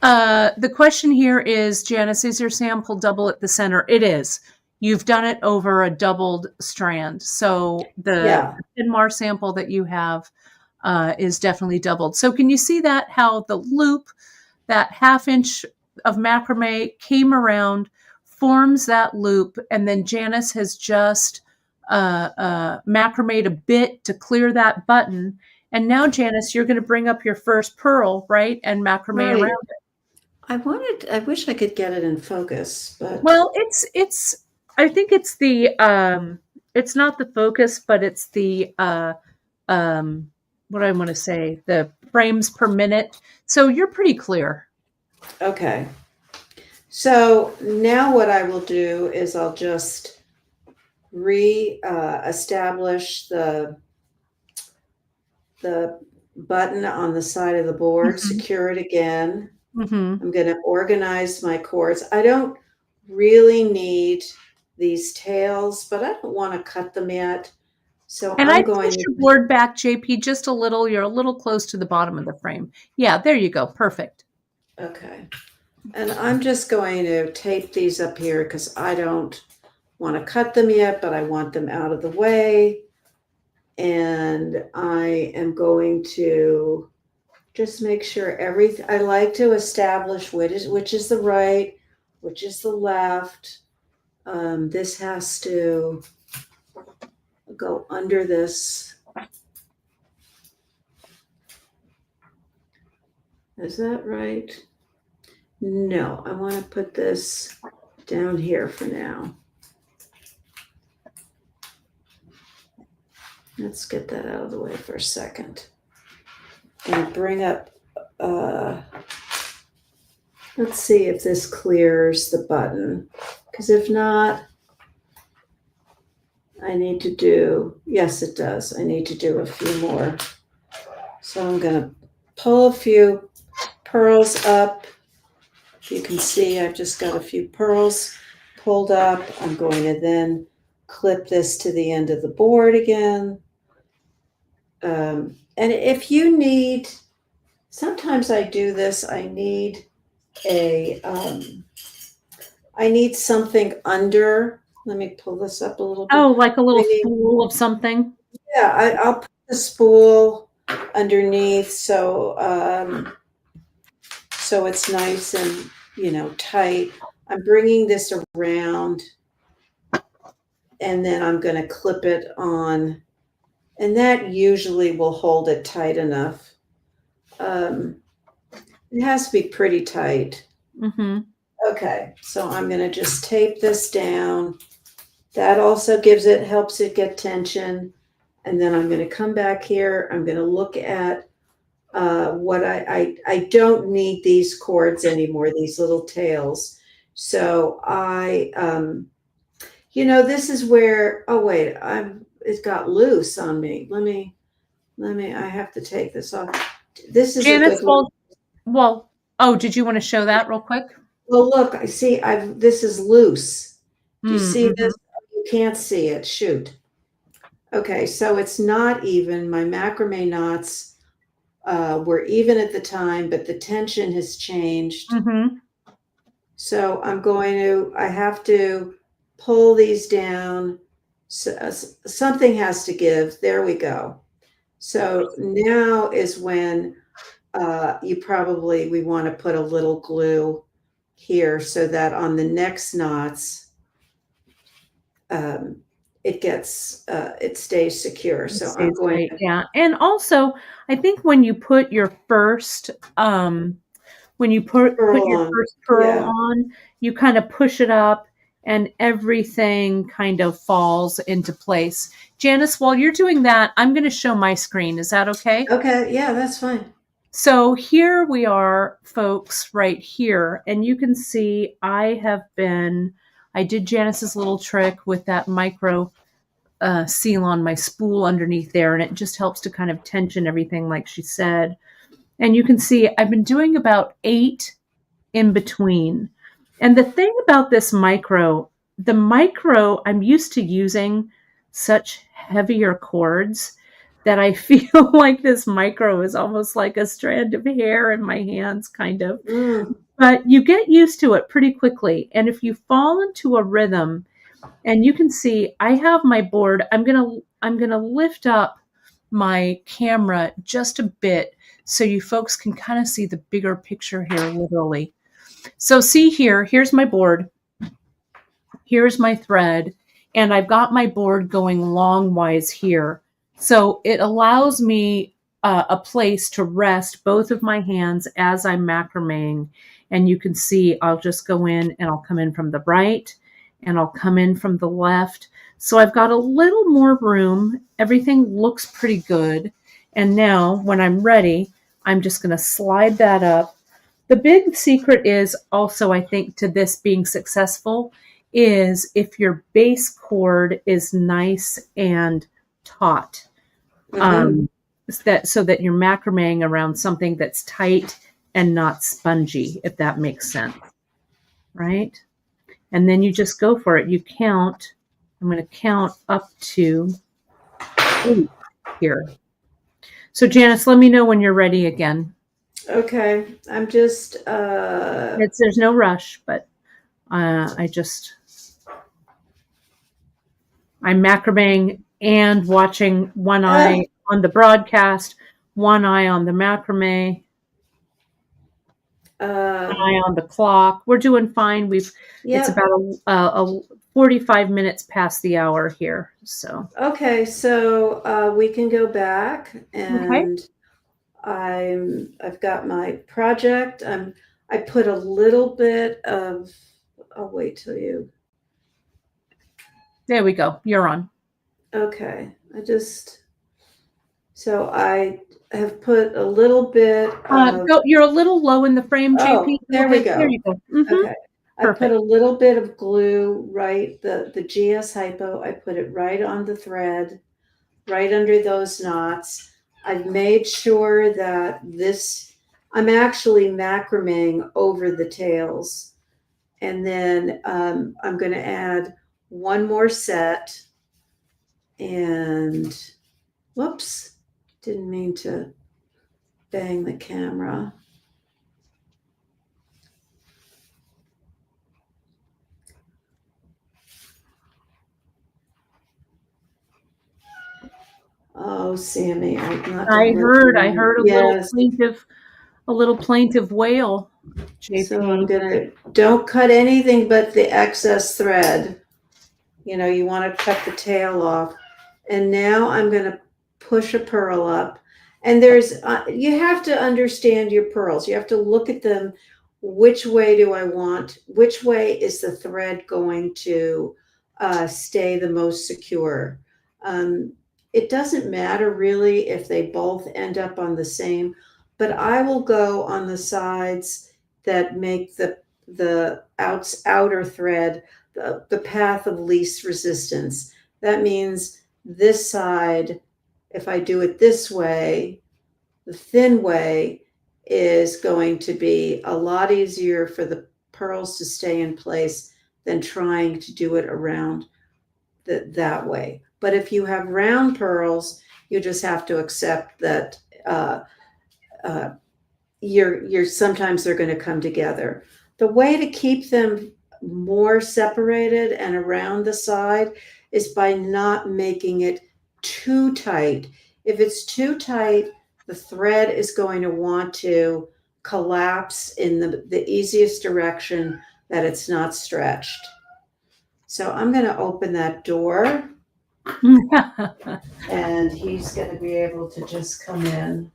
the question here is, Janice, is your sample double at the center? It is. You've done it over a doubled strand. So the Peignoir sample that you have is definitely doubled. So can you see that, how the loop, that ½ inch of macrame came around, forms that loop, and then Janice has just macrameed a bit to clear that button. And now, Janice, you're going to bring up your first pearl, right? And macrame around it. I wish I could get it in focus, but Well, I think it's not the focus, but it's the what do I want to say, the frames per minute. So you're pretty clear. okay. So now what I will do is I'll just establish the button on the side of the board, Mhm. secure it again. Mhm. I'm going to organize my cords. I don't really need these tails, but I don't want to cut them yet. So And I'm I'd going push to, your board back, JP, just a little. You're a little close to the bottom of the frame. Yeah, there you go. Perfect. okay. And I'm just going to tape these up here because I don't want to cut them yet, but I want them out of the way. And I am going to just make sure I like to establish which is the right, which is the left. This has to go under this. Is that right? No, I want to put this down here for now. Let's get that out of the way for a second. And bring up, let's see if this clears the button. Because if not, I need to do, yes, it does. I need to do a few more. So I'm going to pull a few pearls up. You can see I've just got a few pearls pulled up. I'm going to then clip this to the end of the board again. And if you need, sometimes I do this, I need something under. Let me pull this up a little bit. Oh, like a little spool of something? Yeah, I'll put the spool underneath so it's nice and, tight. I'm bringing this around and then I'm going to clip it on, and that usually will hold it tight enough. It has to be pretty tight. Mm-hmm. Okay, so I'm going to just tape this down. That also helps it get tension. And then I'm going to come back here. I'm going to look at what I don't need these cords anymore, these little tails. So this is where, oh wait, it got loose on me. Let me, I have to take this off. This is a Janice, good one. oh, did you want to show that real quick? Well, look, I see, this is loose. Do you see Mm-hmm. this? You can't see it, shoot. Okay, so it's not even. My macrame knots were even at the time, but the tension has changed. Mm-hmm. So I have to pull these down. So, something has to give. There we go. So now is when we want to put a little glue here so that on the next knots, it stays secure. So I'm going to, Yeah. And also, I think when you put your first put pearl your on. first pearl Yeah. on, you kind of push it up and everything kind of falls into place. Janice, while you're doing that, I'm going to show my screen. Is that okay? Okay. Yeah, that's fine. So here we are, folks, right here. And you can see I did Janice's little trick with that micro seal on my spool underneath there. And it just helps to kind of tension everything like she said. And you can see I've been doing about 8 in between. And the thing about this I'm used to using such heavier cords that I feel like this micro is almost like a strand of hair in my hands, kind of. But you get used to it pretty quickly. And if you fall into a rhythm, and you can see I have my board, I'm gonna lift up my camera just a bit so you folks can kind of see the bigger picture here, literally. So see here's my board. Here's my thread, and I've got my board going longwise here. So it allows me a place to rest both of my hands as I'm macrameing. And you can see I'll just go in and I'll come in from the right and I'll come in from the left. So I've got a little more room. Everything looks pretty good. And now when I'm ready, I'm just going to slide that up. The big secret is also, I think, to this being successful is if your base cord is nice and taut. So that you're macrameing around something that's tight and not spongy, if that makes sense. Right? And then you just go for it. You count. I'm going to count up to 8 here. So Janice, let me know when you're ready again. Okay. I'm just There's no rush, but I'm macrameing and watching one eye on the broadcast, one eye on the macrame, one eye on the clock. We're doing fine. It's about 45 minutes past the hour here. So okay, so we can go back, and I've got my project. I put a little bit of. I'll wait till you. There we go. You're on. Okay, so I have put a little bit of. You're a little low in the frame, JP. There we go. There you go. Mm-hmm. Okay. Perfect. I put a little bit of glue, right? The GS Hypo, I put it right on the thread, right under those knots. I've made sure that I'm actually macrameing over the tails. And then I'm going to add one more set. And whoops, didn't mean to bang the camera. Oh, Sammy, I heard a little plaintive wail. JP. So I'm don't cut anything but the excess thread. You want to cut the tail off. And now I'm going to push a pearl up. And you have to understand your pearls. You have to look at them. Which way which way is the thread going to stay the most secure? It doesn't matter really if they both end up on the same, but I will go on the sides that make the outer thread the path of least resistance. That means this side, if I do it this way, the thin way is going to be a lot easier for the pearls to stay in place than trying to do it around that way. But if you have round pearls, you just have to accept that sometimes they're going to come together. The way to keep them more separated and around the side is by not making it too tight. If it's too tight, the thread is going to want to collapse in the easiest direction that it's not stretched. So I'm going to open that door. And he's going to be able to just come in.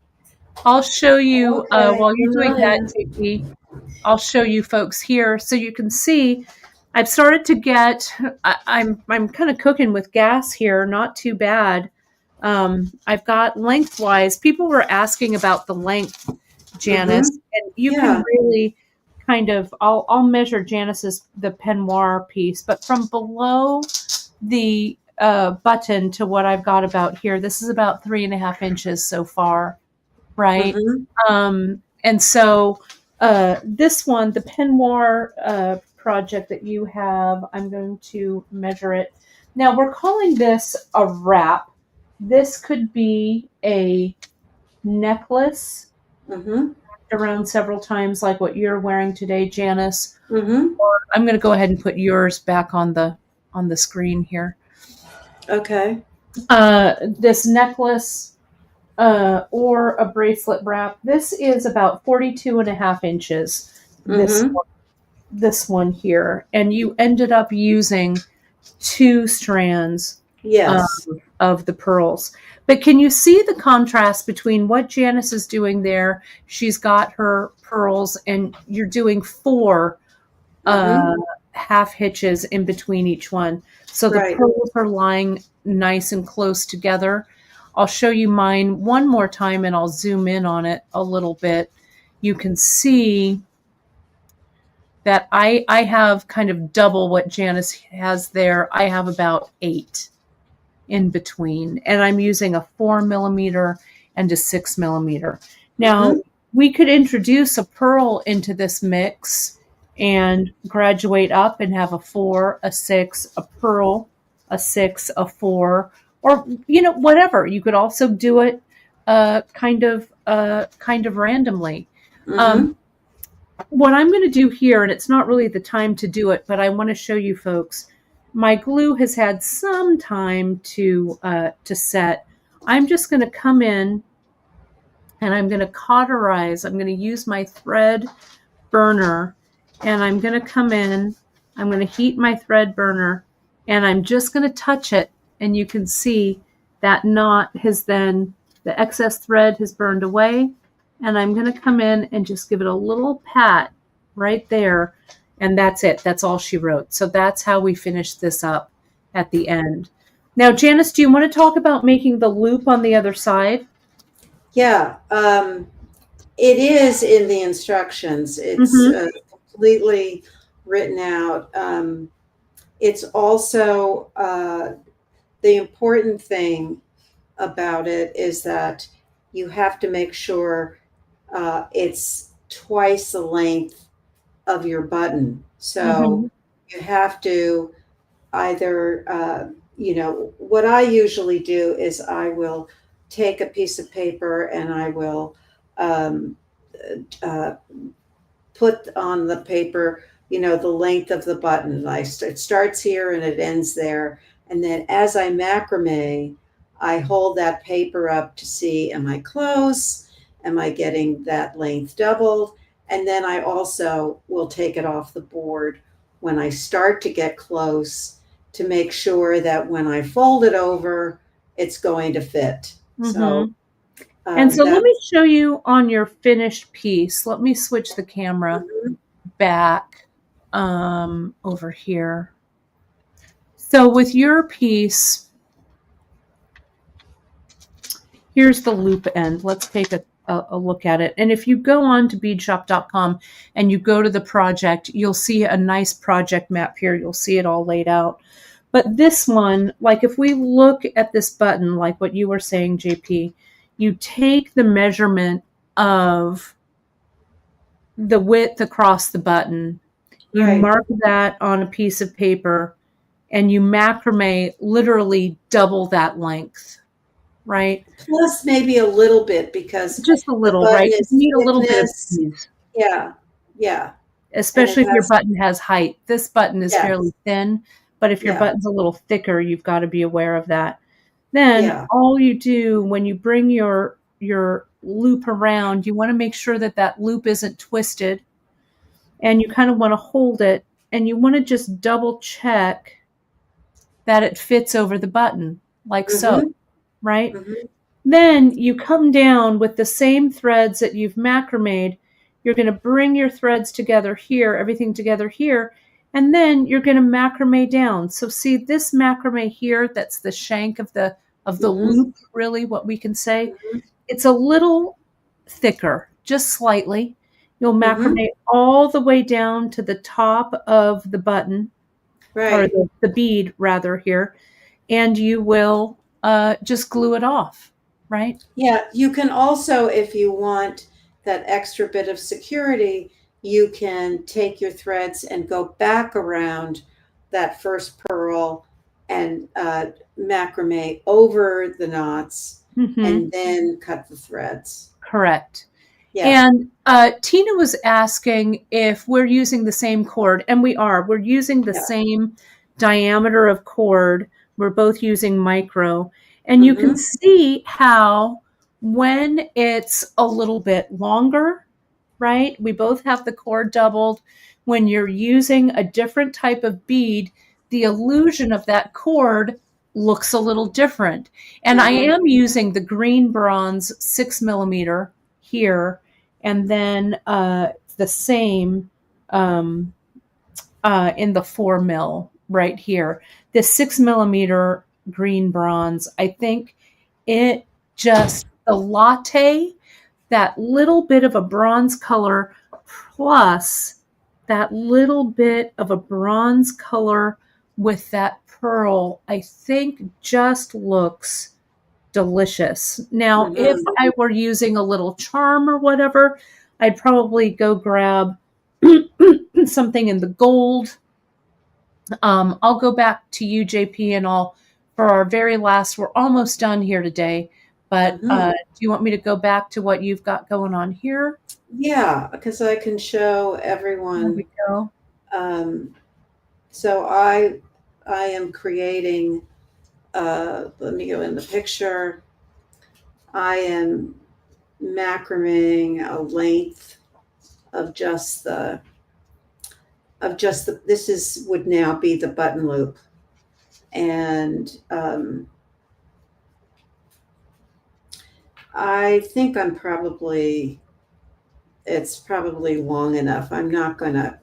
I'll show you while you're doing that, JP. I'll show you folks here so you can see. I've started to get. I'm kind of cooking with gas here. Not too bad. I've got lengthwise. People were asking about the length, Janice, and you can really kind of. I'll measure Janice's the peignoir piece, but from below the button to what I've got about here, this is about 3.5 inches so far, right? And so this one, the peignoir project that you have, I'm going to measure it. Now we're calling this a wrap. This could be a necklace around several times, like what you're wearing today, Janice. Or I'm going to go ahead and put yours back on the screen here. Okay. This necklace or a bracelet wrap. This is about 42.5 inches. This one here, and you ended up using 2 strands Yes. of the pearls. But can you see the contrast between what Janice is doing there? She's got her pearls, and you're doing 4 Mm-hmm. half hitches in between each one. So the Right. pearls are lying nice and close together. I'll show you mine one more time and I'll zoom in on it a little bit. You can see that I have kind of double what Janice has there. I have about 8 in between, and I'm using a 4mm and a 6mm. Now, Mm-hmm. we could introduce a pearl into this mix and graduate up and have a 4, a 6, a pearl, a 6, a 4, or whatever. You could also do it kind of randomly. Mm-hmm. Um, what I'm going to do here, and it's not really the time to do it, but I want to show you folks. My glue has had some time to set. I'm just going to come in and I'm going to cauterize. I'm going to use my thread burner, and I'm going to come in. I'm going to heat my thread burner, and I'm just going to touch it, and you can see that knot has then, the excess thread has burned away, and I'm going to come in and just give it a little pat right there, and that's it. That's all she wrote. So that's how we finish this up at the end. Now, Janice, do you want to talk about making the loop on the other side? Yeah. It is in the instructions. It's Mm-hmm. completely written out. It's also the important thing about it is that you have to make sure it's twice the length of your button. So Mm-hmm. you have to either, what I usually do is I will take a piece of paper and I will um, uh, put on the paper, the length of the button. It starts here and it ends there. And then as I macrame, I hold that paper up to see, am I close? Am I getting that length doubled? And then I also will take it off the board when I start to get close to make sure that when I fold it over, it's going to fit. Mm-hmm. So And so let that. me show you on your finished piece. Let me switch the camera Mhm. back over here. So with your piece, here's the loop end. Let's take a look at it. And if you go on to beadshop.com and you go to the project, you'll see a nice project map here. You'll see it all laid out. But this one, like if we look at this button, like what you were saying, JP, you take the measurement of the width across the button, you Right. mark that on a piece of paper, and you macrame literally double that length, right? Plus maybe a little bit because Just a the little, button right? You is need a little bit of thickness. ease, Yeah, yeah, and it especially if your has, button has height. This button is fairly yes, thin, but if your yeah, button's a little thicker, you've got to be aware of that. Then yeah. all you do when you bring your loop around, you want to make sure that that loop isn't twisted, and you kind of want to hold it, and you want to just double check that it fits over the button, like so, Mhm, right? mhm, Then you come down with the same threads that you've macramed. You're going to bring your threads together here, everything together here, and then you're going to macrame down. So see this macrame here, that's the shank of the mhm, loop, really, what we can say. mhm, It's a little thicker, just slightly. You'll mhm. macrame all the way down to the top of the button, or Right. the bead rather here, and you will just glue it off, right? Yeah, you can also, if you want that extra bit of security, you can take your threads and go back around that first pearl and macrame over the knots Mm-hmm. and then cut the threads. Correct. Yeah, And Tina was asking if we're using the same cord, and we are. We're using the yeah. same diameter of cord. We're both using micro. And you can Mhm, see how when it's a little bit longer, right? We both have the cord doubled. When you're using a different type of bead, the illusion of that cord looks a little different. And I am using the green bronze 6 millimeter here, and then the same in the 4 mil right here. This 6 millimeter green bronze, I think it just, the latte, that little bit of a bronze color plus that little bit of a bronze color with that pearl, I think just looks delicious. Now, if I were using a little charm or whatever, I'd probably go grab something in the gold. I'll go back to you, JP, and I'll, for our very last, we're almost done here today, but do you want me to go back to what you've got going on here? Yeah, because I can show everyone. There we go. So I am creating, let me go in the picture. I am macrameing a length of just the, this would now be the button loop. And I think it's probably long enough. I'm not going to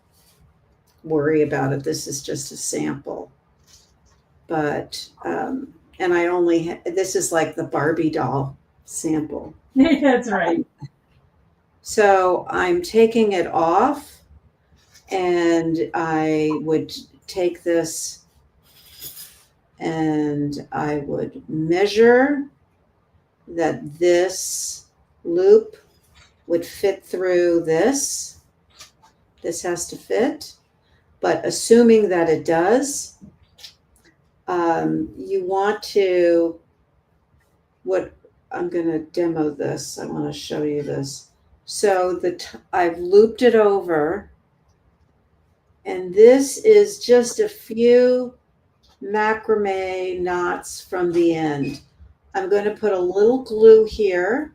worry about it. This is just a sample. But, and I only, this is like the Barbie doll sample. That's right. So I'm taking it off, and I would take this and I would measure that this loop would fit through this. This has to fit, but assuming that it does, you want to, what I'm going to demo this. I want to show you this. So I've looped it over, and this is just a few macrame knots from the end. I'm going to put a little glue here.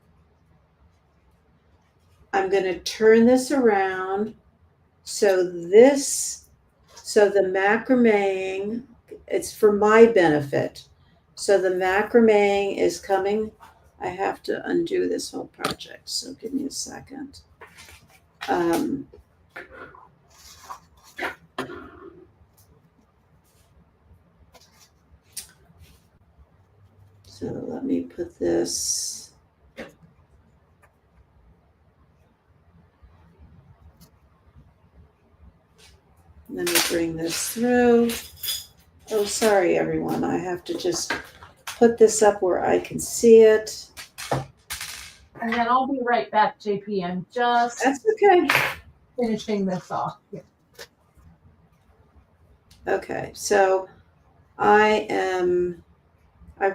I'm going to turn this around so the macrame, it's for my benefit. So the macrame is coming. I have to undo this whole project, so give me a second. So let me put this. Let me bring this through. Oh, sorry, everyone. I have to just put this up where I can see it. And then I'll be right back, JP. I'm just That's okay. finishing this off. Yeah. Okay, so I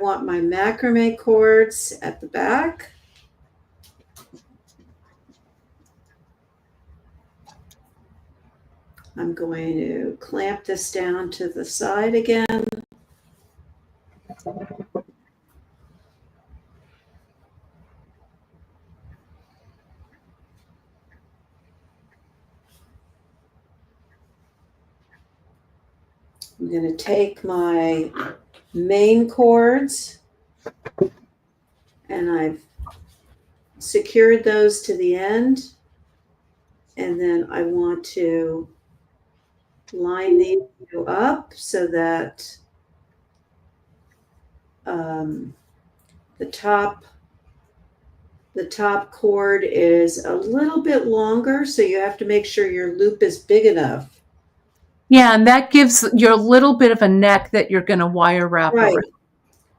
want my macrame cords at the back. I'm going to clamp this down to the side again. I'm going to take my main cords, and I've secured those to the end. And then I want to line these two up so that the top cord is a little bit longer, so you have to make sure your loop is big enough. Yeah, and that gives you a little bit of a neck that you're going to wire wrap around.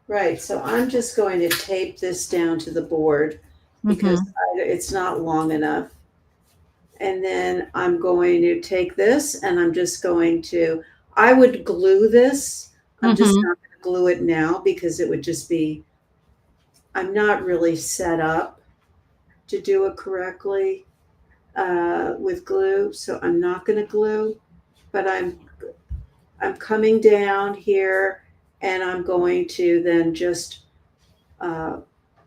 Right. So I'm just going to tape this down to the board because it's not long enough. And then I'm going to take this, and I'm just going to, I would glue this. I'm just not going to glue it now because it would just be, I'm not really set up to do it correctly with glue. So I'm not going to glue, but I'm coming down here, and I'm going to then just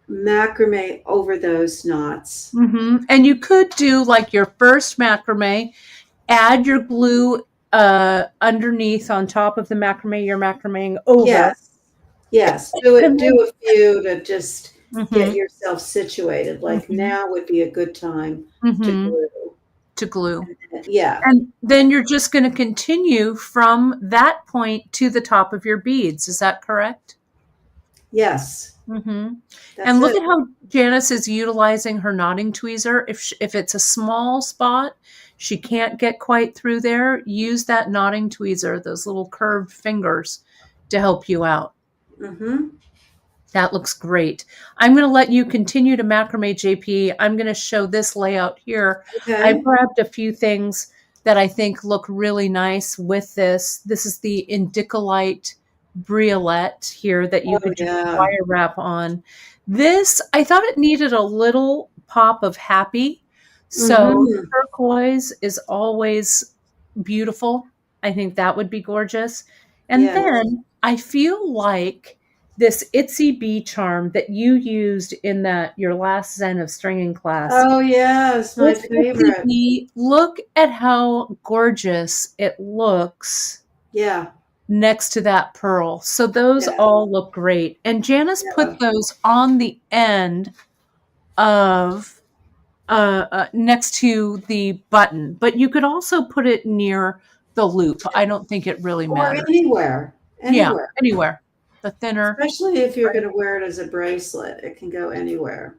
macrame over those knots. And you could do like your first macrame, add your glue underneath on top of the macrame you're macrameing over. Yes. Yes, And do a few to just get then, yourself situated. Like mhm, now would be a good time to mhm, glue. to glue. Yeah. And then you're just going to continue from that point to the top of your beads. Is that correct? Yes. Mm-hmm. That's And look it. at how Janice is utilizing her knotting tweezer. If it's a small spot, she can't get quite through there, use that knotting tweezer, those little curved fingers, to help you out. Mm-hmm. That looks great. I'm going to let you continue to macrame, JP. I'm going to show this layout here. I Okay. grabbed a few things that I think look really nice with this. This is the Indicolite Briolette here that you Oh could just yeah. wire wrap on. This, I thought it needed a little pop of happy. So Mm-hmm. turquoise is always beautiful. I think that would be gorgeous. And Yes. then I feel like this Itsy Bee charm that you used in that your last Zen of stringing class. Oh yes, my This Itsy favorite. Bee, look at how gorgeous it looks Yeah. next to that pearl. So those Yeah. all look great. And Janice Yeah. put those on the end of next to the button, but you could also put it near the loop. I don't think it really Or matters. anywhere. Yeah, Anywhere. anywhere. The thinner. Especially if you're going to wear it as a bracelet. It can go anywhere.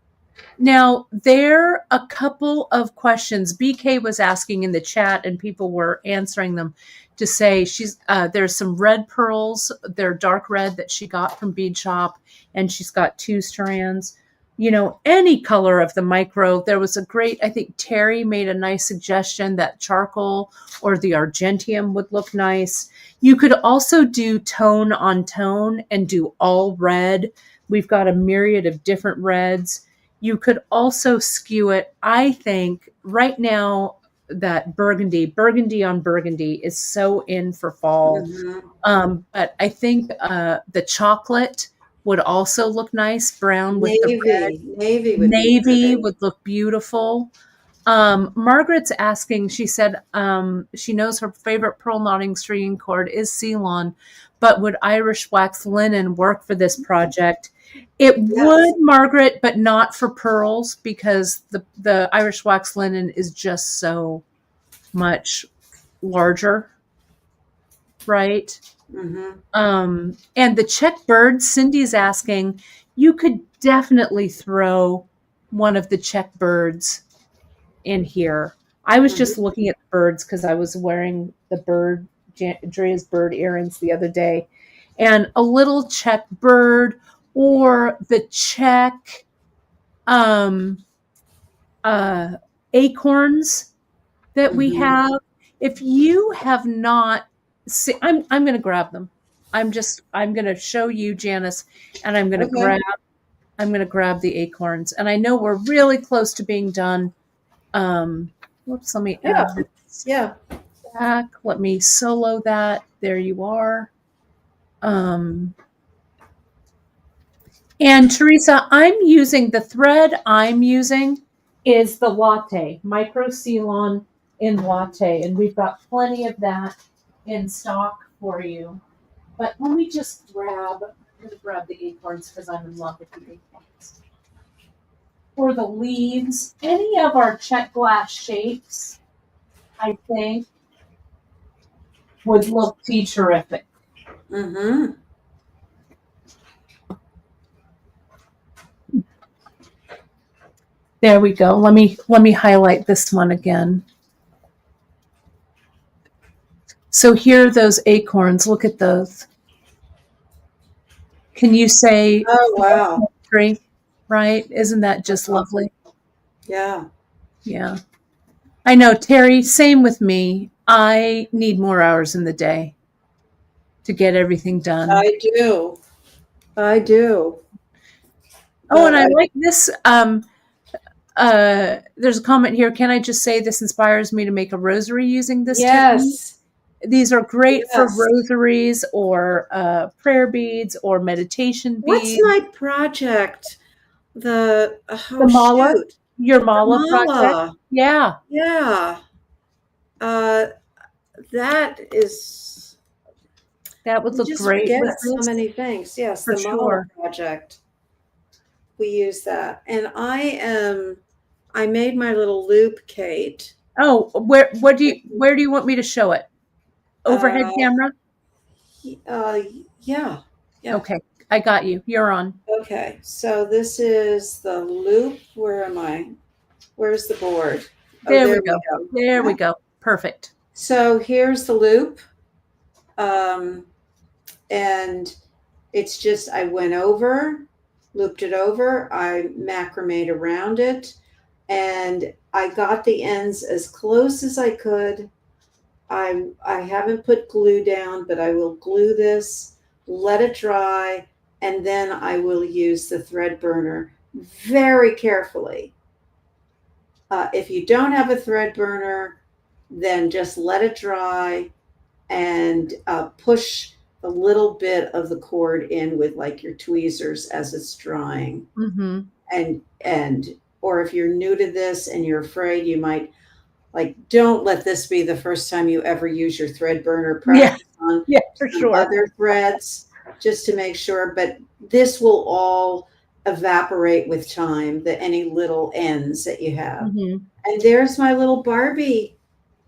Now, there a couple of questions BK was asking in the chat, and people were answering them to say there's some red pearls. They're dark red that she got from Beadshop, and she's got 2 strands. Any color of the micro. There was a great, I think Terry made a nice suggestion that charcoal or the argentium would look nice. You could also do tone on tone and do all red. We've got a myriad of different reds. You could also skew it. I think right now that burgundy on burgundy is so in for fall. Mm-hmm. But I think the chocolate would also look nice. Brown with the red. Navy. Navy would be Navy pretty. would look beautiful. Margaret's asking, she said she knows her favorite pearl knotting stringing cord is C-Lon, but would Irish wax linen work for this project? It would, Yes. Margaret, but not for pearls because the Irish wax linen is just so much larger, right? Mm-hmm. And the Czech birds, Cindy's asking, you could definitely throw one of the Czech birds in here. I was just Mm-hmm. looking at the birds because I was wearing Drea's bird earrings the other day, and a little Czech bird or the Czech um, acorns that we Mm-hmm. have. If you have not seen, I'm going to grab them. I'm going to show you, Janice, and Okay. I'm going to grab the acorns. And I know we're really close to being done. Whoops, let me Yeah. add this Yeah. back. Let me solo that. There you are. And Teresa, the thread I'm using is the latte, micro C-Lon in latte. And we've got plenty of that in stock for you. But let me just I'm going to grab the acorns because I'm in love with the acorns. For the leaves, any of our check glass shapes, I think, would look terrific. Mm-hmm. There we go. Let me highlight this one again. So here are those acorns. Look at those. Can you say Oh wow. tree? Right? Isn't that just lovely? Yeah. Yeah. I know, Terry, same with me. I need more hours in the day to get everything done. I do. I do. Oh, But and I I like this. There's a comment here. Can I just say this inspires me to make a rosary using this technique? yes. These are great for Yes. rosaries or prayer beads or meditation What's beads. my project? The The oh mala, shoot. your The mala project. mala. Yeah. Yeah. Uh that is That would You look just great with forget so this, many things. Yes, for the model sure. project, we use that. And I made my little loop, Kate. Oh, where do you want me to show it? Overhead Uh, camera? uh, yeah, yeah. Okay, I got you. You're on. Okay, so this is the loop. Where am I? Where's the board? Oh, There we there we go. go. There we Yeah. go. Perfect. So here's the loop. Um, and it's just, I went over, looped it over, I macrameed around it, and I got the ends as close as I could. I haven't put glue down, but I will glue this, let it dry, and then I will use the thread burner very carefully. If you don't have a thread burner, then just let it dry and push a little bit of the cord in with like your tweezers as it's drying. Mm-hmm. And or if you're new to this and you're afraid, you might like, don't let this be the first time you ever use your thread burner. Yeah, Practice on yeah, for some sure. other threads just to make sure. But this will all evaporate with time, the any little ends that you have. Mm-hmm. And there's my little Barbie.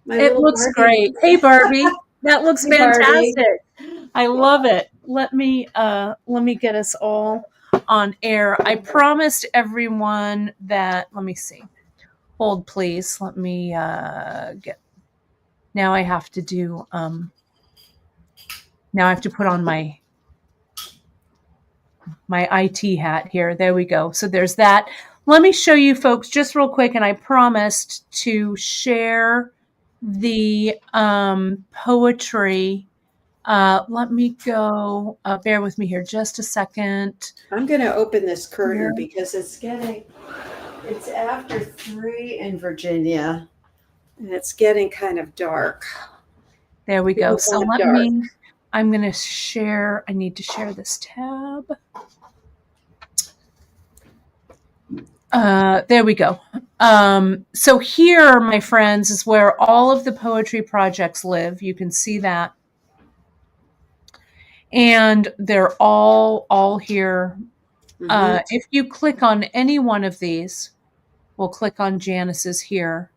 My It little looks Barbie. great. Hey, Barbie, that looks Hey, Barbie. fantastic. I love it. Let me get us all on air. I promised everyone that. Let me see. Hold, please. Let me get. Now I have to do. Now I have to put on my IT hat here. There we go. So there's that. Let me show you folks just real quick, and I promised to share the poetry. Let me go. Bear with me here just a second. I'm going to open this curtain Here. because it's after 3 in Virginia and it's getting kind of dark. There we go. So Not dark. I'm going to share. I need to share this tab. There we go. So here, my friends, is where all of the poetry projects live. You can see that. And they're all here. Mm-hmm. If you click on any one of these, we'll click on Janice's here.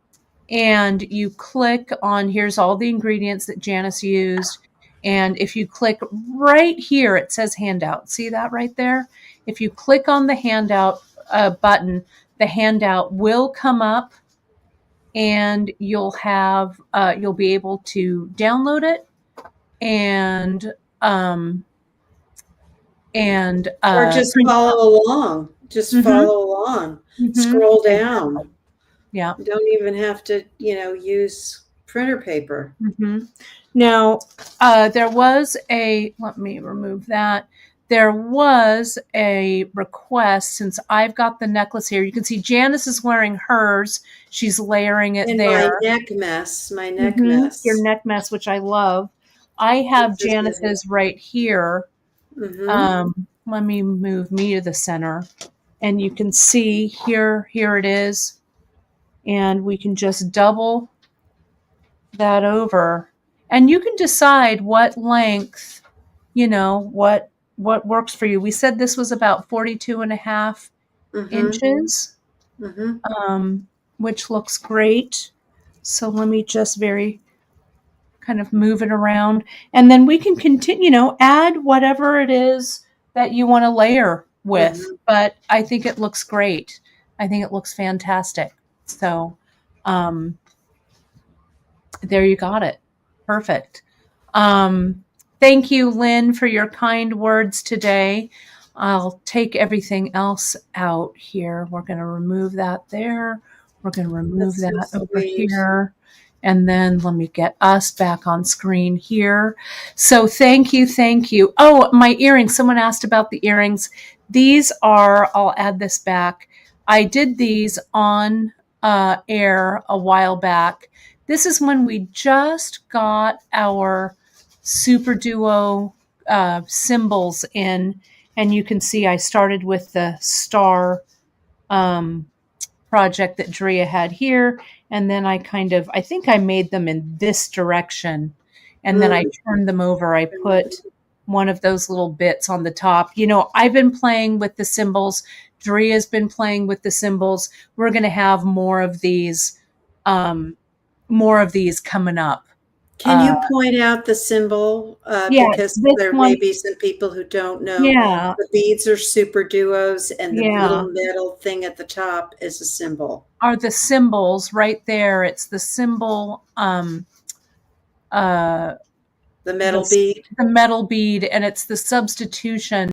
And you click on, here's all the ingredients that Janice used. And if you click right here, it says handout. See that right there? If you click on the handout button, the handout will come up and you'll be able to download it and Or just print it out. follow along. Just Mhm. follow along. Mhm. Scroll down. Exactly. Yeah. You don't even have to, use printer paper. Mm-hmm. Now, there was let me remove that. There was a request since I've got the necklace here. You can see Janice is wearing hers. She's layering it And there. my neck mess. Your neck mess, which I love. I have This is it. Janice's right here. Mm-hmm. Let me move me to the center. And you can see here it is. And we can just double that over. And you can decide what length, what works for you. We said this was about 42 and a half Mm-hmm. inches, Mm-hmm. which looks great. So let me just very kind of move it around. And then we can continue, add whatever it is that you want to layer with. Mm-hmm. But I think it looks great. I think it looks fantastic. So there you got it. Perfect. Thank you, Lynn, for your kind words today. I'll take everything else out here. We're going to remove that there. We're going to remove That's that so over sweet. here. And then let me get us back on screen here. So thank you. Thank you. Oh, my earrings. Someone asked about the earrings. These are, I'll add this back. I did these on air a while back. This is when we just got our Super Duo symbols in. And you can see I started with the star project that Drea had here. And then I think I made them in this direction. and then I turn them over. I put one of those little bits on the top. You know, I've been playing with the symbols. Drea's been playing with the symbols. We're going to have more of these coming up. Can you point out the symbol? Yes, Because this there may one. be some people who don't know. Yeah, The beads are super duos, and the yeah. little metal thing at the top is a symbol. Are the symbols right there? It's the symbol, uh, The metal bead. the metal bead, and it's the substitution,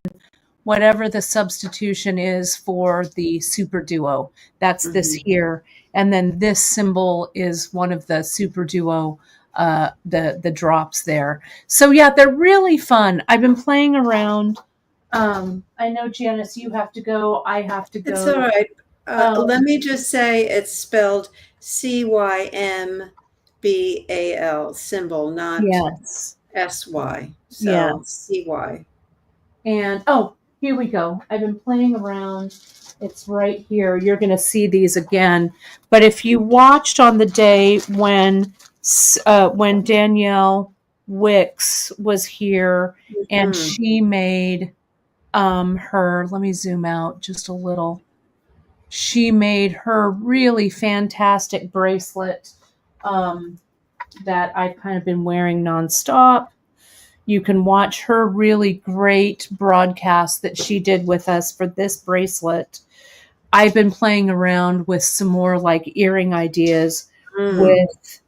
whatever the substitution is for the super duo. That's this here, and then this symbol is one of the super duo, the drops there. So yeah, they're really fun. I've been playing around. I know, Janice, you have to go. I have to go. It's all right. Let me just say it's spelled CYMBAL, symbol, not Yes. SY. So Yes. CY. And here we go. I've been playing around. It's right here. You're going to see these again. But if you watched on the day when Danielle Wicks was here and she made her, let me zoom out just a little. She made her really fantastic bracelet that I've kind of been wearing nonstop. You can watch her really great broadcast that she did with us for this bracelet. I've been playing around with some more like earring ideas with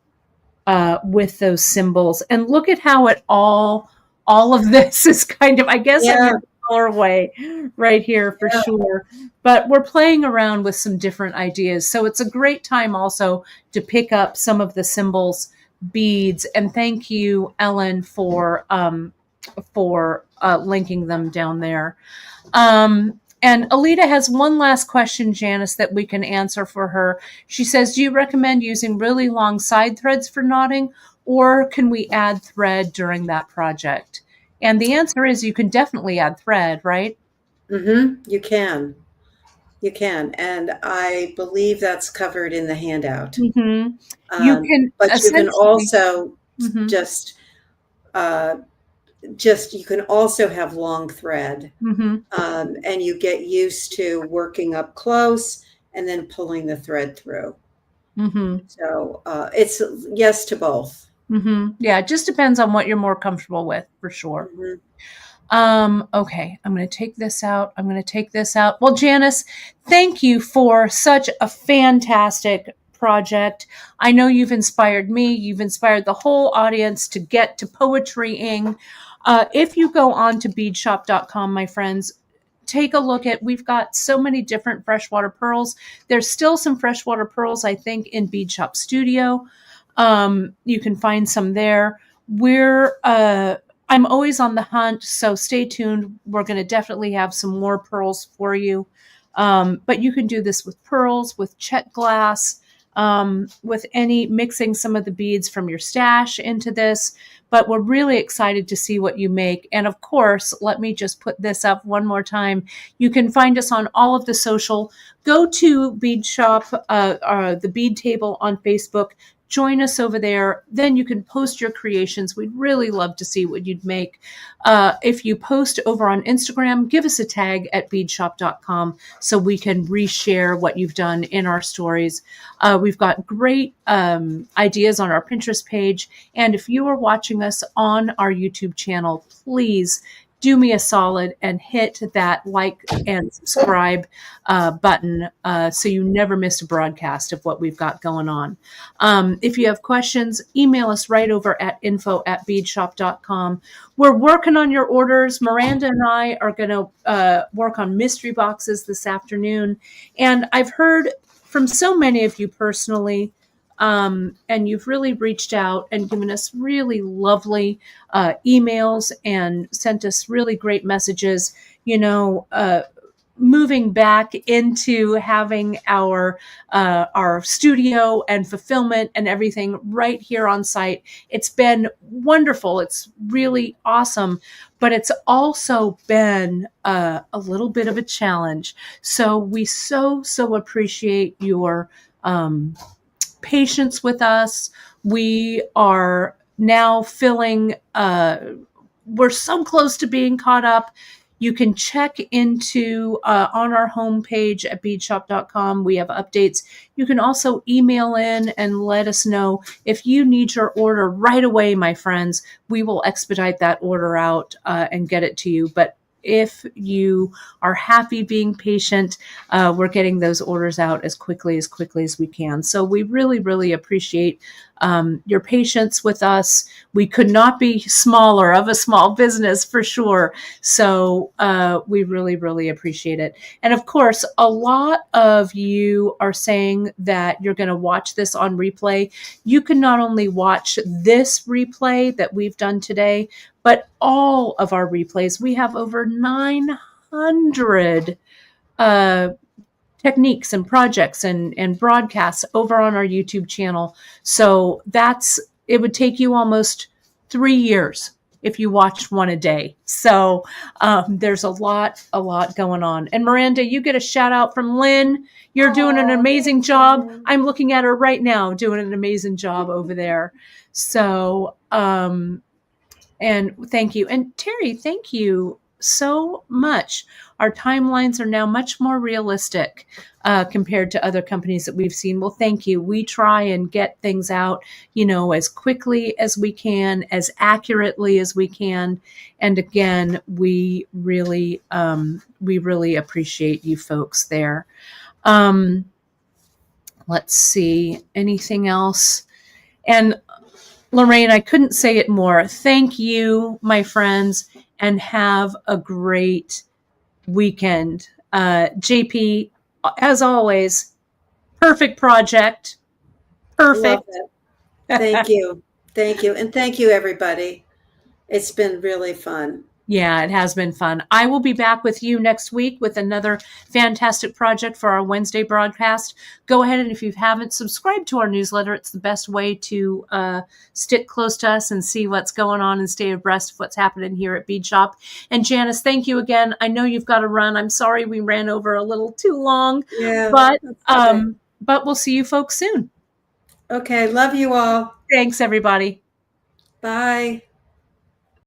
those symbols. And look at how it all of this is kind of, I guess, in your colorway right here for sure. But we're playing around with some different ideas. So it's a great time also to pick up some of the symbols beads, and thank you, Ellen, for linking them down there. And Alita has one last question, Janice, that we can answer for her. She says, do you recommend using really long side threads for knotting, or can we add thread during that project? And the answer is you can definitely add thread, right? You can. You can. And I believe that's covered in the handout. You can, but you can also you can also have long thread, and you get used to working up close and then pulling the thread through. So it's yes to both. Yeah, it just depends on what you're more comfortable with, for sure. Okay, I'm going to take this out. Well, Janice, thank you for such a fantastic project. I know you've inspired me. You've inspired the whole audience to get to poetrying. If you go on to beadshop.com, my friends, take a look at, we've got so many different freshwater pearls. There's still some freshwater pearls, I think, in Beadshop Studio. You can find some there. I'm always on the hunt, so stay tuned. We're going to definitely have some more pearls for you. But you can do this with pearls, with Czech glass, with mixing some of the beads from your stash into this. But we're really excited to see what you make. And of course, let me just put this up one more time. You can find us on all of the social. Go to Beadshop, the Bead Table on Facebook. Join us over there. Then you can post your creations. We'd really love to see what you'd make. If you post over on Instagram, give us a tag at beadshop.com so we can reshare what you've done in our stories. We've got great ideas on our Pinterest page. And if you are watching us on our YouTube channel, please do me a solid and hit that like and subscribe button so you never miss a broadcast of what we've got going on. If you have questions, email us right over at info@beadshop.com. We're working on your orders. Miranda and I are going to work on mystery boxes this afternoon. And I've heard from so many of you personally, and you've really reached out and given us really lovely emails and sent us really great messages, moving back into having our studio and fulfillment and everything right here on site. It's been wonderful. It's really awesome, but it's also been a little bit of a challenge. So we so appreciate your patience with us. We are now filling, we're so close to being caught up. You can check into on our homepage at beadshop.com. We have updates. You can also email in and let us know if you need your order right away, my friends. We will expedite that order out and get it to you. But if you are happy being patient, we're getting those orders out as quickly as we can. So we really, really appreciate your patience with us. We could not be smaller of a small business for sure. So we really, really appreciate it. And of course, a lot of you are saying that you're going to watch this on replay. You can not only watch this replay that we've done today, but all of our replays. We have over 900 techniques and projects and broadcasts over on our YouTube channel. So it would take you almost 3 years if you watched one a day. So there's a lot going on. And Miranda, you get a shout out from Lynn. You're doing an amazing job. I'm looking at her right now doing an amazing job over there. So, and thank you. And Terry, thank you so much. Our timelines are now much more realistic compared to other companies that we've seen. Well, thank you. We try and get things out, as quickly as we can, as accurately as we can. And again, we really appreciate you folks there. Let's see, anything else? And Lorraine, I couldn't say it more. Thank you, my friends, and have a great weekend. JP, as always, perfect project. Perfect. Love it. Thank you. Thank you. And thank you, everybody. It's been really fun. Yeah, it has been fun. I will be back with you next week with another fantastic project for our Wednesday broadcast. Go ahead and if you haven't subscribed to our newsletter, it's the best way to stick close to us and see what's going on and stay abreast of what's happening here at Beadshop. And Janice, thank you again. I know you've got to run. I'm sorry we ran over a little too long, Yeah, but we'll see you folks soon. Okay, love you all. Thanks, everybody. Bye.